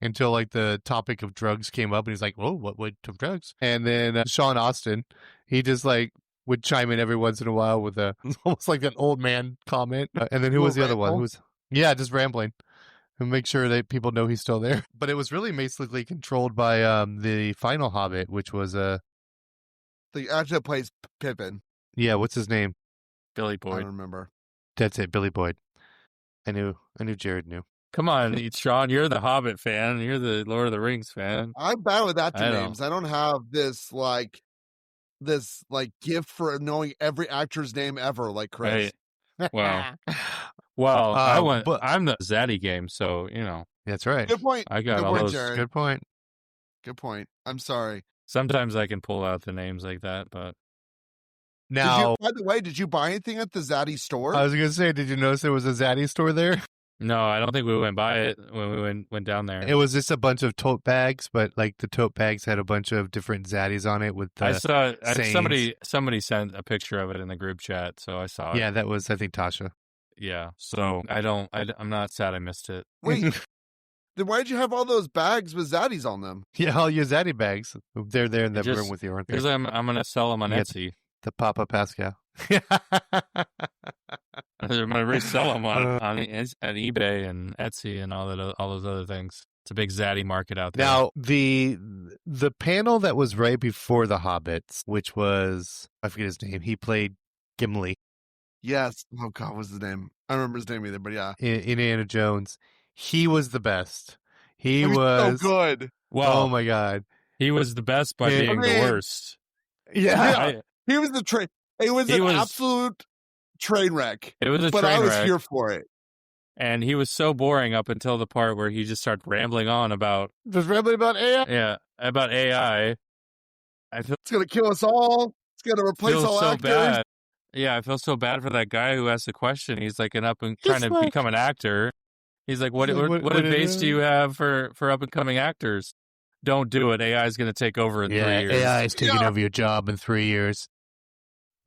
until like the topic of drugs came up, and he's like, "Whoa, what drugs?" And then Sean Austin, he just like would chime in every once in a while with almost like an old man comment. And then who was the other one? Just rambling and make sure that people know he's still there. But it was really basically controlled by the final Hobbit, which was the actor that plays Pippin. Yeah, what's his name? Billy Boyd. I don't remember. That's it, Billy Boyd. I knew Jared knew. Come on, Sean, you're the Hobbit fan. You're the Lord of the Rings fan. I'm bad with that names. I don't have this gift for knowing every actor's name ever, like Chris. Right. Well, I'm the Zaddy game, so That's right. Good point. I got good all point, those. Jared. Good point. Good point. I'm sorry. Sometimes I can pull out the names like that, but now, by the way, did you buy anything at the Zaddy store? I was going to say, did you notice there was a Zaddy store there? No, I don't think we went by it when we went down there. It was just a bunch of tote bags, but like the tote bags had a bunch of different Zaddies on it with the I saw somebody sent a picture of it in the group chat, so I saw it. Yeah, that was, I think, Tasha. Yeah, so I'm not sad I missed it. Wait, then why did you have all those bags with Zaddies on them? Yeah, all your Zaddy bags. They're there in the room with you, aren't they? Because I'm going to sell them on Etsy. The Papa Pascal. I'm going to resell them on eBay and Etsy and all those other things. It's a big Zaddy market out there. Now, the panel that was right before the Hobbits, which was, I forget his name, he played Gimli. Yes. Oh, God, what's his name? I don't remember his name either, but yeah. Indiana Jones. He was the best. He was so good. Well, oh, my God. He was the best by being the worst. Yeah. He was the train. It was an absolute train wreck. It was a train wreck. But I was here for it. And he was so boring up until the part where he just started rambling on about... Just rambling about AI? Yeah, about AI. I feel it's going to kill us all. It's going to replace all actors. Bad. Yeah, I feel so bad for that guy who asked the question. He's like trying to become an actor. He's like, what advice do you have for up and coming actors? Don't do it. AI is going to take over in 3 years. AI is taking over your job in 3 years.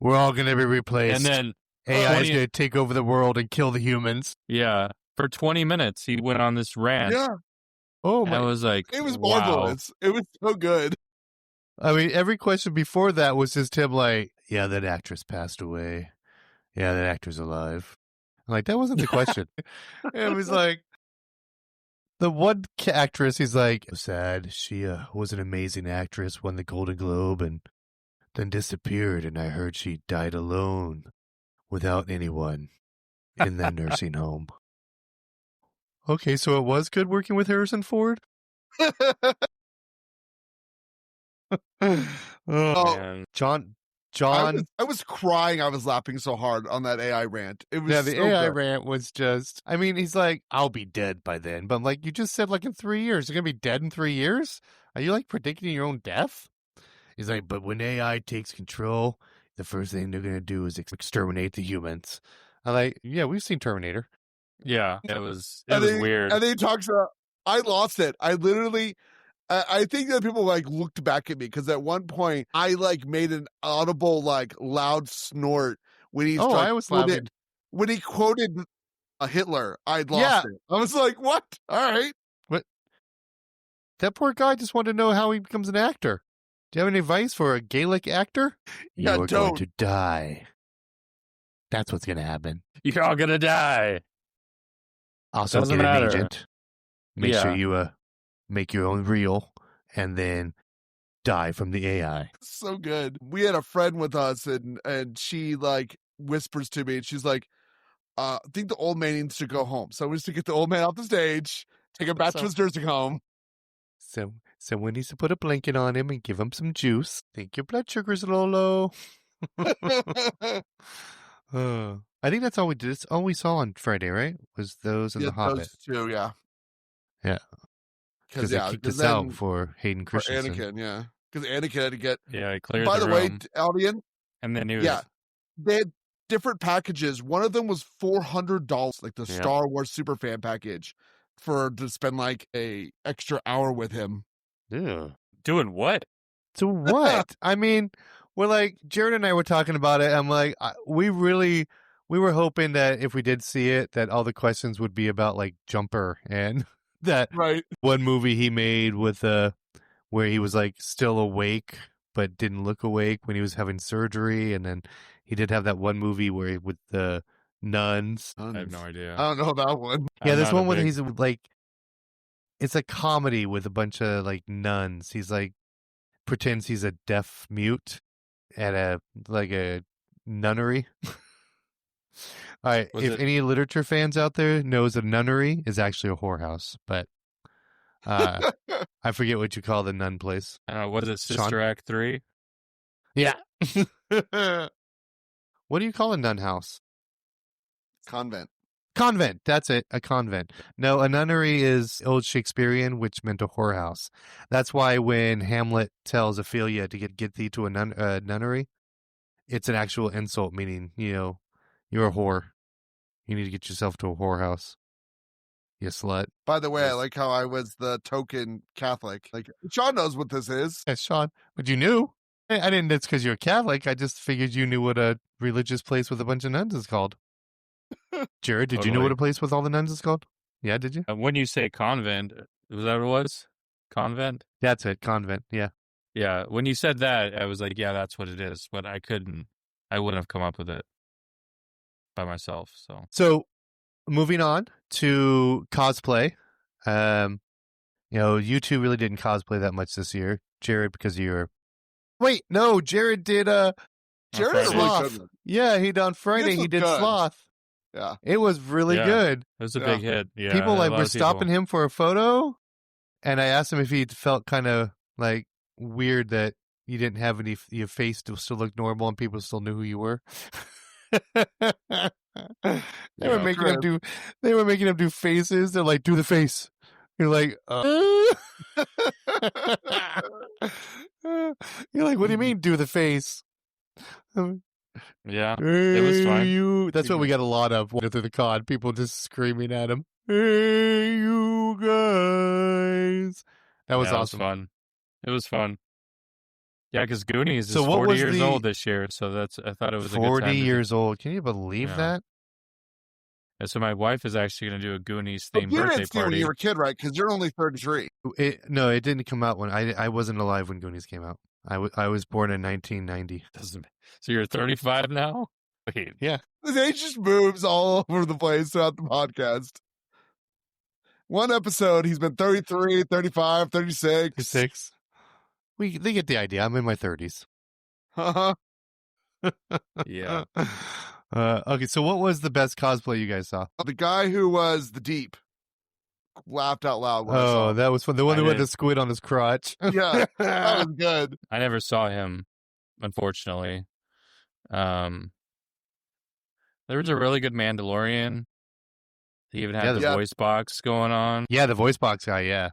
We're all going to be replaced. And then AI is going to take over the world and kill the humans. Yeah. For 20 minutes, he went on this rant. Yeah. Oh, my. I was like, it was marvelous. It was so good. I mean, every question before that was just him like, yeah, that actress passed away. Yeah, that actor's alive. I'm like, that wasn't the question. It was like, the one actress, he's like, sad. She was an amazing actress, won the Golden Globe, and then disappeared, and I heard she died alone without anyone in that nursing home. Okay, so it was good working with Harrison Ford? Man. John. I was crying. I was laughing so hard on that AI rant. It was the AI rant was just, I mean, he's like, I'll be dead by then. But I'm like, you just said like in 3 years. You're going to be dead in 3 years? Are you like predicting your own death? He's like, but when AI takes control, the first thing they're going to do is exterminate the humans. I'm like, yeah, we've seen Terminator. Yeah, it was weird. And then he talks about, I lost it. I literally, I think that people like looked back at me because at one point I like made an audible, like loud snort when he I was laughing. When he quoted Hitler, I'd lost it. I was like, what? All right. What? That poor guy just wanted to know how he becomes an actor. Do you have any advice for a Gaelic actor? Yeah, you are going to die. That's what's going to happen. You're all going to die. Also, Doesn't get an matter. agent. Make sure you make your own reel, and then die from the AI. So good. We had a friend with us, and she like whispers to me, and she's like, I think the old man needs to go home. So we just to get the old man off the stage, take him back to his nursing home. So someone needs to put a blanket on him and give him some juice. Think your blood sugar's a little low. I think that's all we did. It's all we saw on Friday, right? Was those and the Hobbit. Those two, yeah. Yeah. Because they kicked us out for Hayden Christensen. For Anakin, yeah. Because Anakin had to get... Yeah, he cleared By the way, Albion... And then he was... Yeah. They had different packages. One of them was $400, like the Star Wars Superfan package, to spend like a extra hour with him. Yeah. Doing what? To what? I mean, we're like, Jared and I were talking about it. I'm like, we were hoping that if we did see it, that all the questions would be about like Jumper and that one movie he made with where he was like still awake but didn't look awake when he was having surgery, and then he did have that one movie where with the nuns. I have no idea. I don't know that one. Yeah, there's one where he's like, it's a comedy with a bunch of like nuns. He's like pretends he's a deaf mute at a nunnery. All right, if any literature fans out there knows a nunnery is actually a whorehouse, but I forget what you call the nun place. What is it, Sister Act 3? Yeah. What do you call a nun house? Convent. Convent, that's it, a convent. No, a nunnery is old Shakespearean, which meant a whorehouse. That's why when Hamlet tells Ophelia to get thee to a nunnery, it's an actual insult, meaning, you're a whore. You need to get yourself to a whorehouse. You slut. By the way, I like how I was the token Catholic. Like, Sean knows what this is. Yes, Sean. But you knew. I didn't, it's because you're Catholic. I just figured you knew what a religious place with a bunch of nuns is called. Jared, did you know what a place with all the nuns is called? Yeah, did you? When you say convent, was that what it was? Convent? That's it, convent, yeah. Yeah, when you said that, I was like, yeah, that's what it is. But I wouldn't have come up with it by myself. So moving on to cosplay. You two really didn't cosplay that much this year. Jared, because you're... Wait, no, Jared did Jared Sloth. Yeah, he did Friday. He did good. Sloth. Yeah. It was really good. It was a big hit. Yeah. People were stopping him for a photo, and I asked him if he felt kind of like weird that you didn't have your face still looked normal and people still knew who you were. They were making him do faces. They're like, do the face. You're like, You're like, what do you mean, do the face? Yeah, it was fun. That's what we got a lot of through the con. People just screaming at him. Hey, you guys! That was awesome. It was fun. Yeah, because Goonies is 40 years old this year, so I thought it was 40 years old. Can you believe that? And so my wife is actually going to do a Goonies themed birthday didn't see party. When you were a kid, right? Because you're only 33. No, it didn't come out when I wasn't alive when Goonies came out. I was born in 1990. So you're 35 now? Wait. Yeah. His age just moves all over the place throughout the podcast. One episode, he's been 33, 35, 36. 36. They get the idea. I'm in my 30s. Uh-huh. Yeah. Okay, so what was the best cosplay you guys saw? The guy who was the Deep laughed out loud when I saw him. That was fun. The one who had the squid on his crotch. Yeah, that was good. I never saw him, unfortunately. There was a really good Mandalorian. He even had the voice box going on. Yeah, the voice box guy, yeah.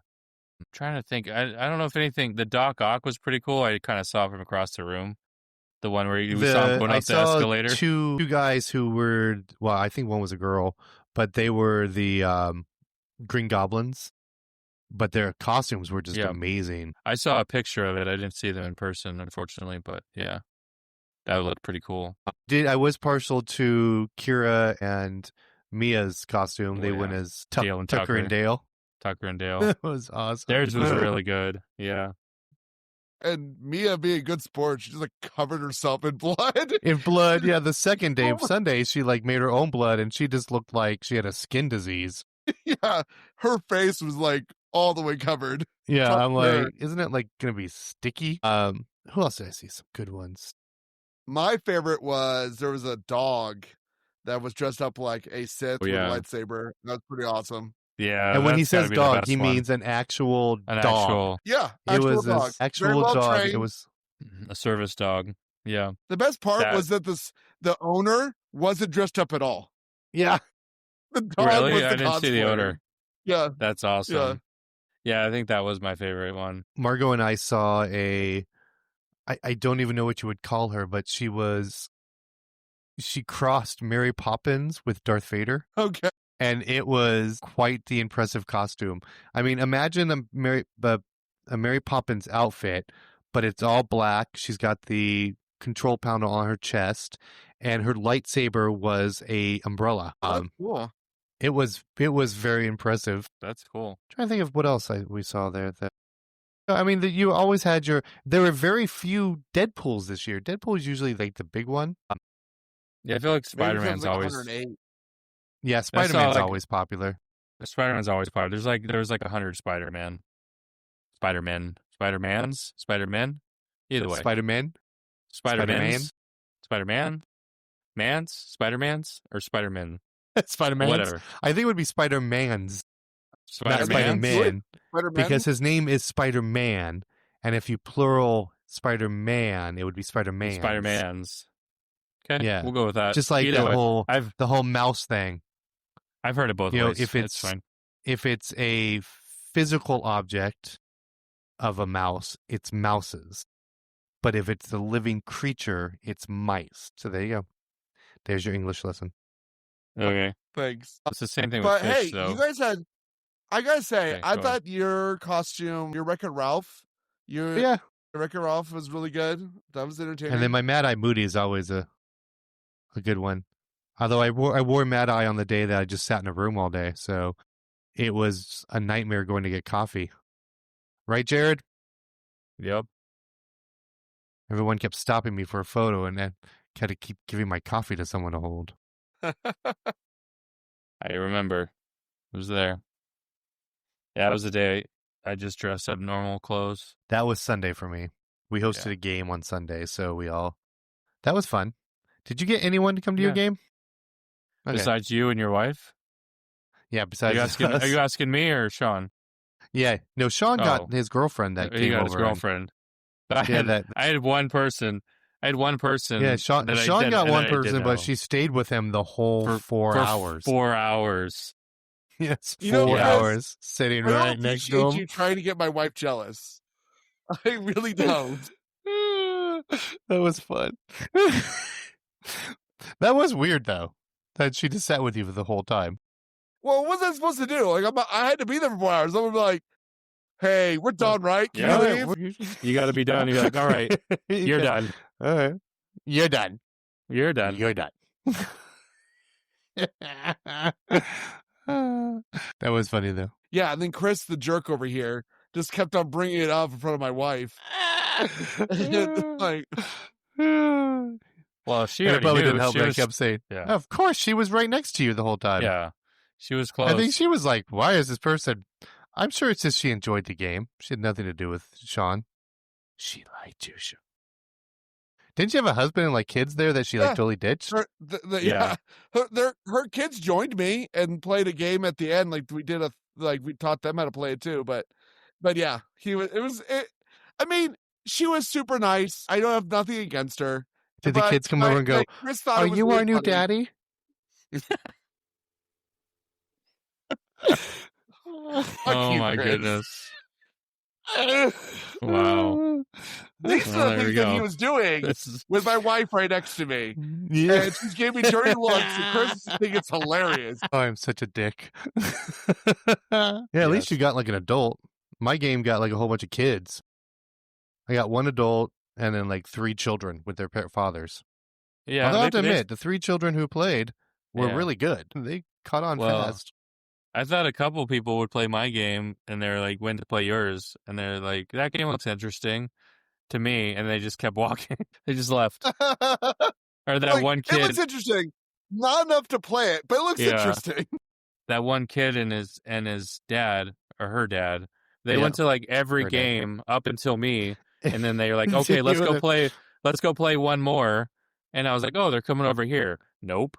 I'm trying to think. I don't know if anything. The Doc Ock was pretty cool. I kind of saw from across the room. The one where we saw him going up the escalator. Two guys who were, well, I think one was a girl, but they were the Green Goblins. But their costumes were just amazing. I saw a picture of it. I didn't see them in person, unfortunately, but yeah. That looked pretty cool. I was partial to Kira and Mia's costume. They went as Tucker and Dale. Tucker and Dale. That was awesome. Theirs was really good. Yeah. And Mia, being a good sport, she just covered herself in blood. In blood, yeah. The second day of Sunday, she made her own blood, and she just looked like she had a skin disease. Yeah, her face was like all the way covered. Yeah, Top I'm nerd. like, isn't it like gonna be sticky? Who else did I see? Some good ones. My favorite was there was a dog that was dressed up like a Sith with a lightsaber. That's pretty awesome. Yeah, and when he that's gotta says be the dog, best he one. means an actual An dog. actual, Yeah, It actual was dog. an actual Very well dog. trained. It was a service dog. Yeah. The best part That- was that the owner wasn't dressed up at all. yeah. The dog Really? was the I didn't see the cosplayer. owner. Yeah, That's awesome. Yeah, I think that was my favorite one. Margot and I saw I don't even know what you would call her, but she crossed Mary Poppins with Darth Vader. Okay. And it was quite the impressive costume. I mean, imagine a Mary Poppins outfit, but it's all black. She's got the control panel on her chest, and her lightsaber was a umbrella. That's cool. It was very impressive. That's cool. I'm trying to think of what else we saw there. I mean, you always had there were very few Deadpools this year. Deadpool is usually like the big one. Yeah, I feel like Spider-Man's like always... 108. Yeah, Spider-Man's always popular. Spider-Man's always popular. There was like 100 Spider-Men. Spider-Men. Spider-Mans? Spider-Men? Either way. Spider-Man? Spider-Mans? Spider-Man? Mans? Spider-Mans? Or Spider-Man? Spider-Man? Whatever. I think it would be Spider-Man's. Not Spider-Man? Spider-Man. Spider-Man? Because his name is Spider-Man. And if you plural Spider-Man, it would be Spider-Man's. Spider-Man's. Okay, Yeah. we'll go with that. Just like Either way, the whole mouse thing. I've heard it both ways. If it's fine. If it's a physical object of a mouse, it's mouses. But if it's a living creature, it's mice. So there you go. There's your English lesson. Okay. Thanks. It's the same thing But with fish, hey, though. you guys had. I gotta say, Okay, I go thought your costume, your Wreck-It Ralph, Yeah. Wreck-It Ralph was really good. That was entertaining. And then my Mad Eye Moody is always a good one. Although I wore Mad Eye on the day that I just sat in a room all day, so it was a nightmare going to get coffee. Right, Jared? Yep. Everyone kept stopping me for a photo, and then had to keep giving my coffee to someone to hold. I remember. It was there. Yeah, it was the day I just dressed up normal clothes. That was Sunday for me. We hosted a game on Sunday, so that was fun. Did you get anyone to come to your game? Okay. Besides you and your wife? Yeah, besides us. Are you asking me or Sean? Yeah. No, Sean got his girlfriend that came over. He got his girlfriend. I had one person. Yeah, Sean got one person, but she stayed with him the whole 4 hours. 4 hours. Yes, 4 hours sitting right next to him. You trying to get my wife jealous. I really don't. That was fun. That was weird, though, that she just sat with you for the whole time. Well, what was I supposed to do? Like, I had to be there for 4 hours. I'm gonna be like, "Hey, we're done, right? Can you leave?" You got to be done. You're like, all right, you're done. All right, you're done. You're done. You're done. That was funny, though. Yeah, and then Chris, the jerk over here, just kept on bringing it up in front of my wife. Like, well, she and already it probably knew. didn't help. I kept saying, yeah. Of course, she was right next to you the whole time. Yeah, she was close. I think she was like, "Why is this person?" I'm sure it's just she enjoyed the game. She had nothing to do with Sean. She liked you, Sean. Didn't she have a husband and like kids there that she like totally ditched? Her kids joined me and played a game at the end. Like we taught them how to play it too. But yeah, I mean, she was super nice. I don't have nothing against her. Did the kids come over and go, "Are you our new daddy?" Oh my goodness. Wow. These are the things that he was doing with my wife right next to me. Yeah. And she gave me dirty looks, and Chris thinks it's hilarious. Oh, I'm such a dick. Yeah, at least you got like an adult. My game got like a whole bunch of kids. I got one adult and then like 3 children with their fathers. Yeah. Although I have to admit, the 3 children who played were really good. They caught on fast. I thought a couple people would play my game, and they're like, when to play yours? And they're like, that game looks interesting to me, and they just kept walking. They just left. Or that one kid. It looks interesting. Not enough to play it, but it looks interesting. that one kid and his dad or her dad, they Yeah. went to like every Her dad. game up until me, and then they were like, okay, You let's go were- play one more. And I was like, oh, they're coming over here. Nope.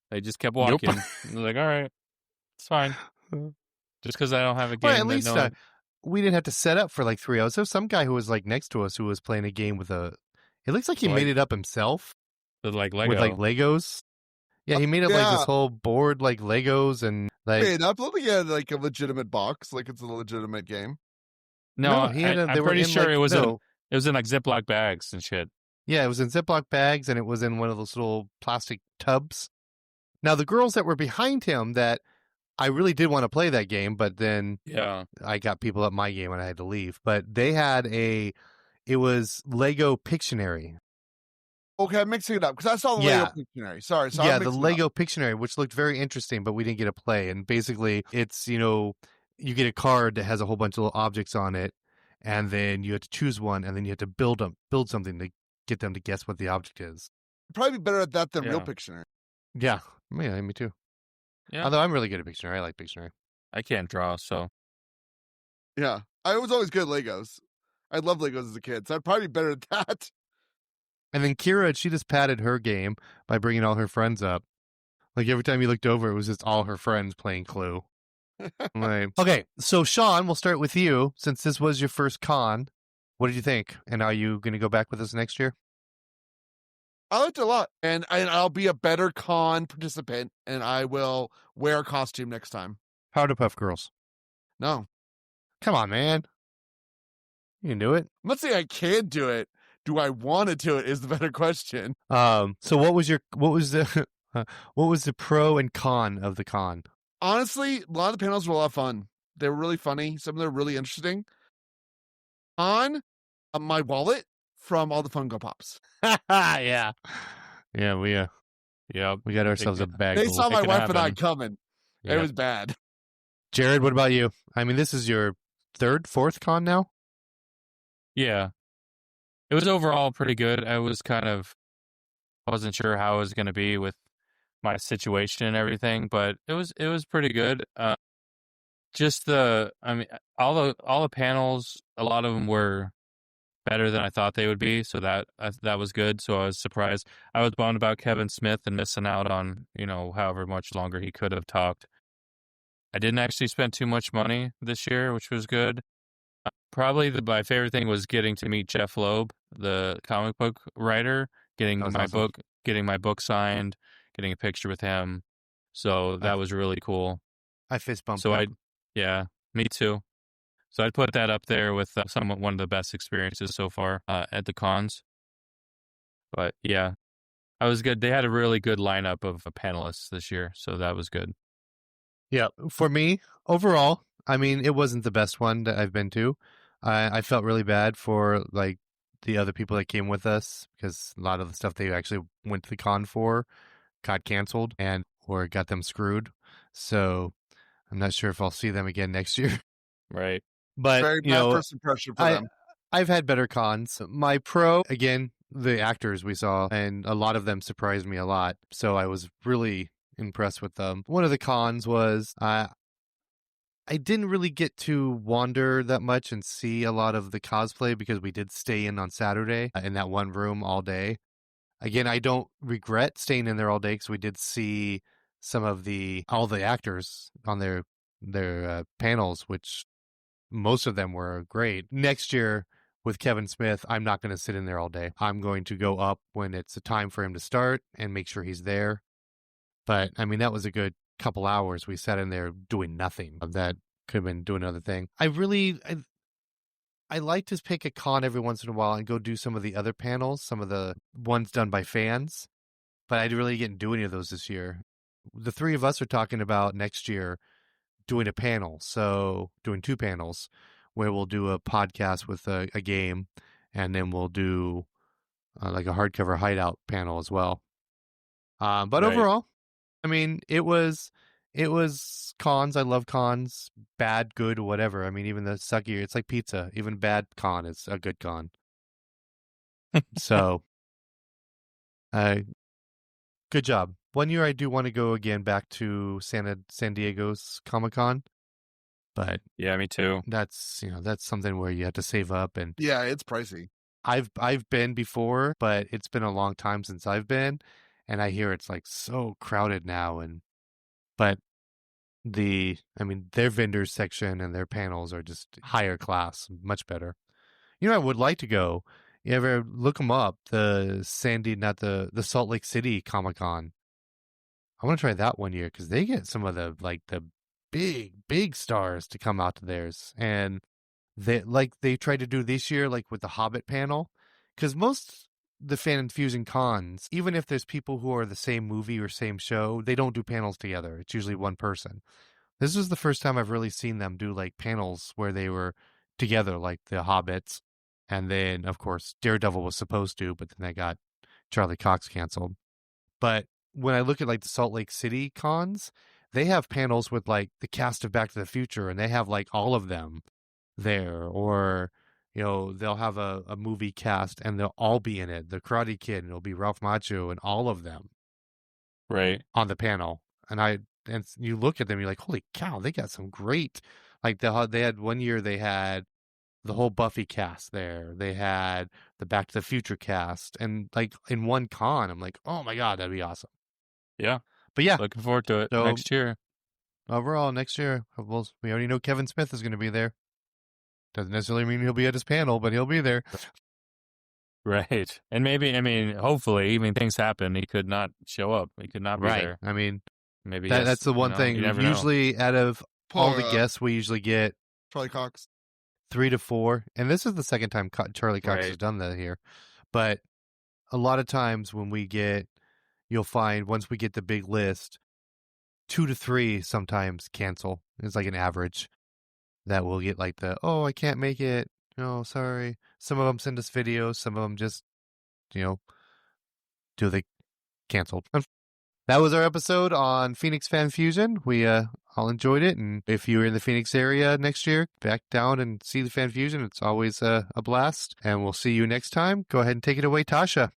They just kept Nope. walking. I was like, all right, it's fine. Just because I don't have a game. Well, at least we didn't have to set up for like 3 hours. There was some guy who was like next to us who was playing a game with a. It looks like he made it up himself with like Lego. with like Legos. Yeah, he made up like this whole board like Legos and like. Wait, I'm looking at like a legitimate box, like it's a legitimate game. No, he had. I'm pretty sure like, it was in like Ziploc bags and shit. Yeah, it was in Ziploc bags and it was in one of those little plastic tubs. Now the girls that were behind him, that I really did want to play that game, but then I got people at my game and I had to leave. But they had it was Lego Pictionary. Okay, I'm mixing it up because I saw the Lego Pictionary. Sorry. Yeah, the Lego Pictionary, which looked very interesting, but we didn't get to play. And basically, it's, you get a card that has a whole bunch of little objects on it, and then you have to choose one, and then you have to build something to get them to guess what the object is. Probably better at that than real Pictionary. Yeah, me too. Yeah. Although I'm really good at Pictionary. I like Pictionary. I can't draw, so. Yeah, I was always good at Legos. I love Legos as a kid, so I'd probably be better at that. And then Kira, she just padded her game by bringing all her friends up. Like every time you looked over, it was just all her friends playing Clue. Okay, so Sean, we'll start with you. Since this was your first con, what did you think? And are you going to go back with us next year? I liked it a lot. And I'll be a better con participant, and I will wear a costume next time. Powderpuff Girls. No. Come on, man. You can do it. I'm not saying I can do it. Do I want to do it is the better question. So what was the pro and con of the con? Honestly, a lot of the panels were a lot of fun. They were really funny. Some of them are really interesting. On my wallet from all the Funko Pops. Yeah, we got ourselves a bag. They saw my wife and I coming. It was bad. Jared, what about you? I mean, this is your fourth con now? Yeah. It was overall pretty good. I wasn't sure how it was going to be with my situation and everything, but it was pretty good. Just all the panels, a lot of them were better than I thought they would be, so that was good. So I was surprised. I was bummed about Kevin Smith and missing out on, however much longer he could have talked. I didn't actually spend too much money this year, which was good. Probably my favorite thing was getting to meet Jeff Loeb, the comic book writer, getting my book signed, getting a picture with him. So that was really cool. I fist bumped. So me too. So I'd put that up there with one of the best experiences so far at the cons. But yeah, I was good. They had a really good lineup of panelists this year, so that was good. Yeah, for me, overall, I mean, it wasn't the best one that I've been to. I felt really bad for like the other people that came with us because a lot of the stuff they actually went to the con for got canceled or got them screwed. So I'm not sure if I'll see them again next year. Right. But very bad first impression for them. I've had better cons. My pro, again, the actors we saw, and a lot of them surprised me a lot. So I was really impressed with them. One of the cons was I didn't really get to wander that much and see a lot of the cosplay because we did stay in on Saturday in that one room all day. Again, I don't regret staying in there all day because we did see some of all the actors on their panels, which most of them were great. Next year with Kevin Smith, I'm not going to sit in there all day. I'm going to go up when it's a time for him to start and make sure he's there. But I mean, that was a good couple hours we sat in there doing nothing. That could have been doing another thing. I like to pick a con every once in a while and go do some of the other panels, some of the ones done by fans, but I really didn't do any of those this year. The three of us are talking about next year doing a panel, so doing 2 panels where we'll do a podcast with a game, and then we'll do like a hardcover hideout panel as well. But right. Overall, I mean, it was cons. I love cons, bad, good, whatever. I mean, even the sucky, it's like pizza. Even bad con is a good con. So, good job. One year I do want to go again back to San Diego's Comic-Con. But yeah, me too. That's something where you have to save up, and yeah, it's pricey. I've been before, but it's been a long time since I've been, and I hear it's like so crowded now. But their vendors section and their panels are just higher class, much better. I would like to go. You ever look them up? The Salt Lake City Comic-Con. I want to try that one year because they get some of the big stars to come out to theirs, and they tried to do this year with the Hobbit panel, because most the fan infusion cons, even if there's people who are the same movie or same show, they don't do panels together. It's usually one person. This is the first time I've really seen them do panels where they were together, like the Hobbits, and then of course Daredevil was supposed to, but then they got Charlie Cox canceled. But when I look at the Salt Lake City cons, they have panels with the cast of Back to the Future, and they have all of them there. Or they'll have a movie cast and they'll all be in it. The Karate Kid, and it'll be Ralph Macchio and all of them right on the panel. And you look at them, you're like, holy cow, they got some great, they had one year, they had the whole Buffy cast there. They had the Back to the Future cast, and in one con, I'm like, oh my God, that'd be awesome. Yeah. But yeah, looking forward to it next year. Overall, next year, we already know Kevin Smith is going to be there. Doesn't necessarily mean he'll be at his panel, but he'll be there. Right. And maybe, hopefully, things happen. He could not show up. He could not be there. Maybe that's the one thing. Usually, out of all the guests, we usually get Charlie Cox 3 to 4. And this is the second time Charlie Cox has done that here. But a lot of times when you'll find once we get the big list, 2 to 3 sometimes cancel. It's an average that we'll get I can't make it. Oh, sorry. Some of them send us videos. Some of them just, do they canceled. That was our episode on Phoenix Fan Fusion. We all enjoyed it. And if you're in the Phoenix area next year, back down and see the Fan Fusion. It's always a blast. And we'll see you next time. Go ahead and take it away, Tasha.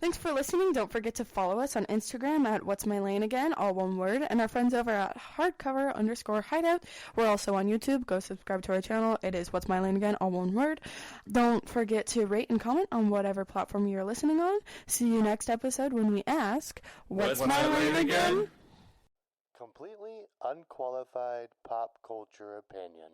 Thanks for listening. Don't forget to follow us on Instagram at What's My Lane Again, all one word, and our friends over at hardcover_hideout. We're also on YouTube. Go subscribe to our channel. It is What's My Lane Again, all one word. Don't forget to rate and comment on whatever platform you're listening on. See you next episode when we ask, What's my lane again? Completely unqualified pop culture opinion.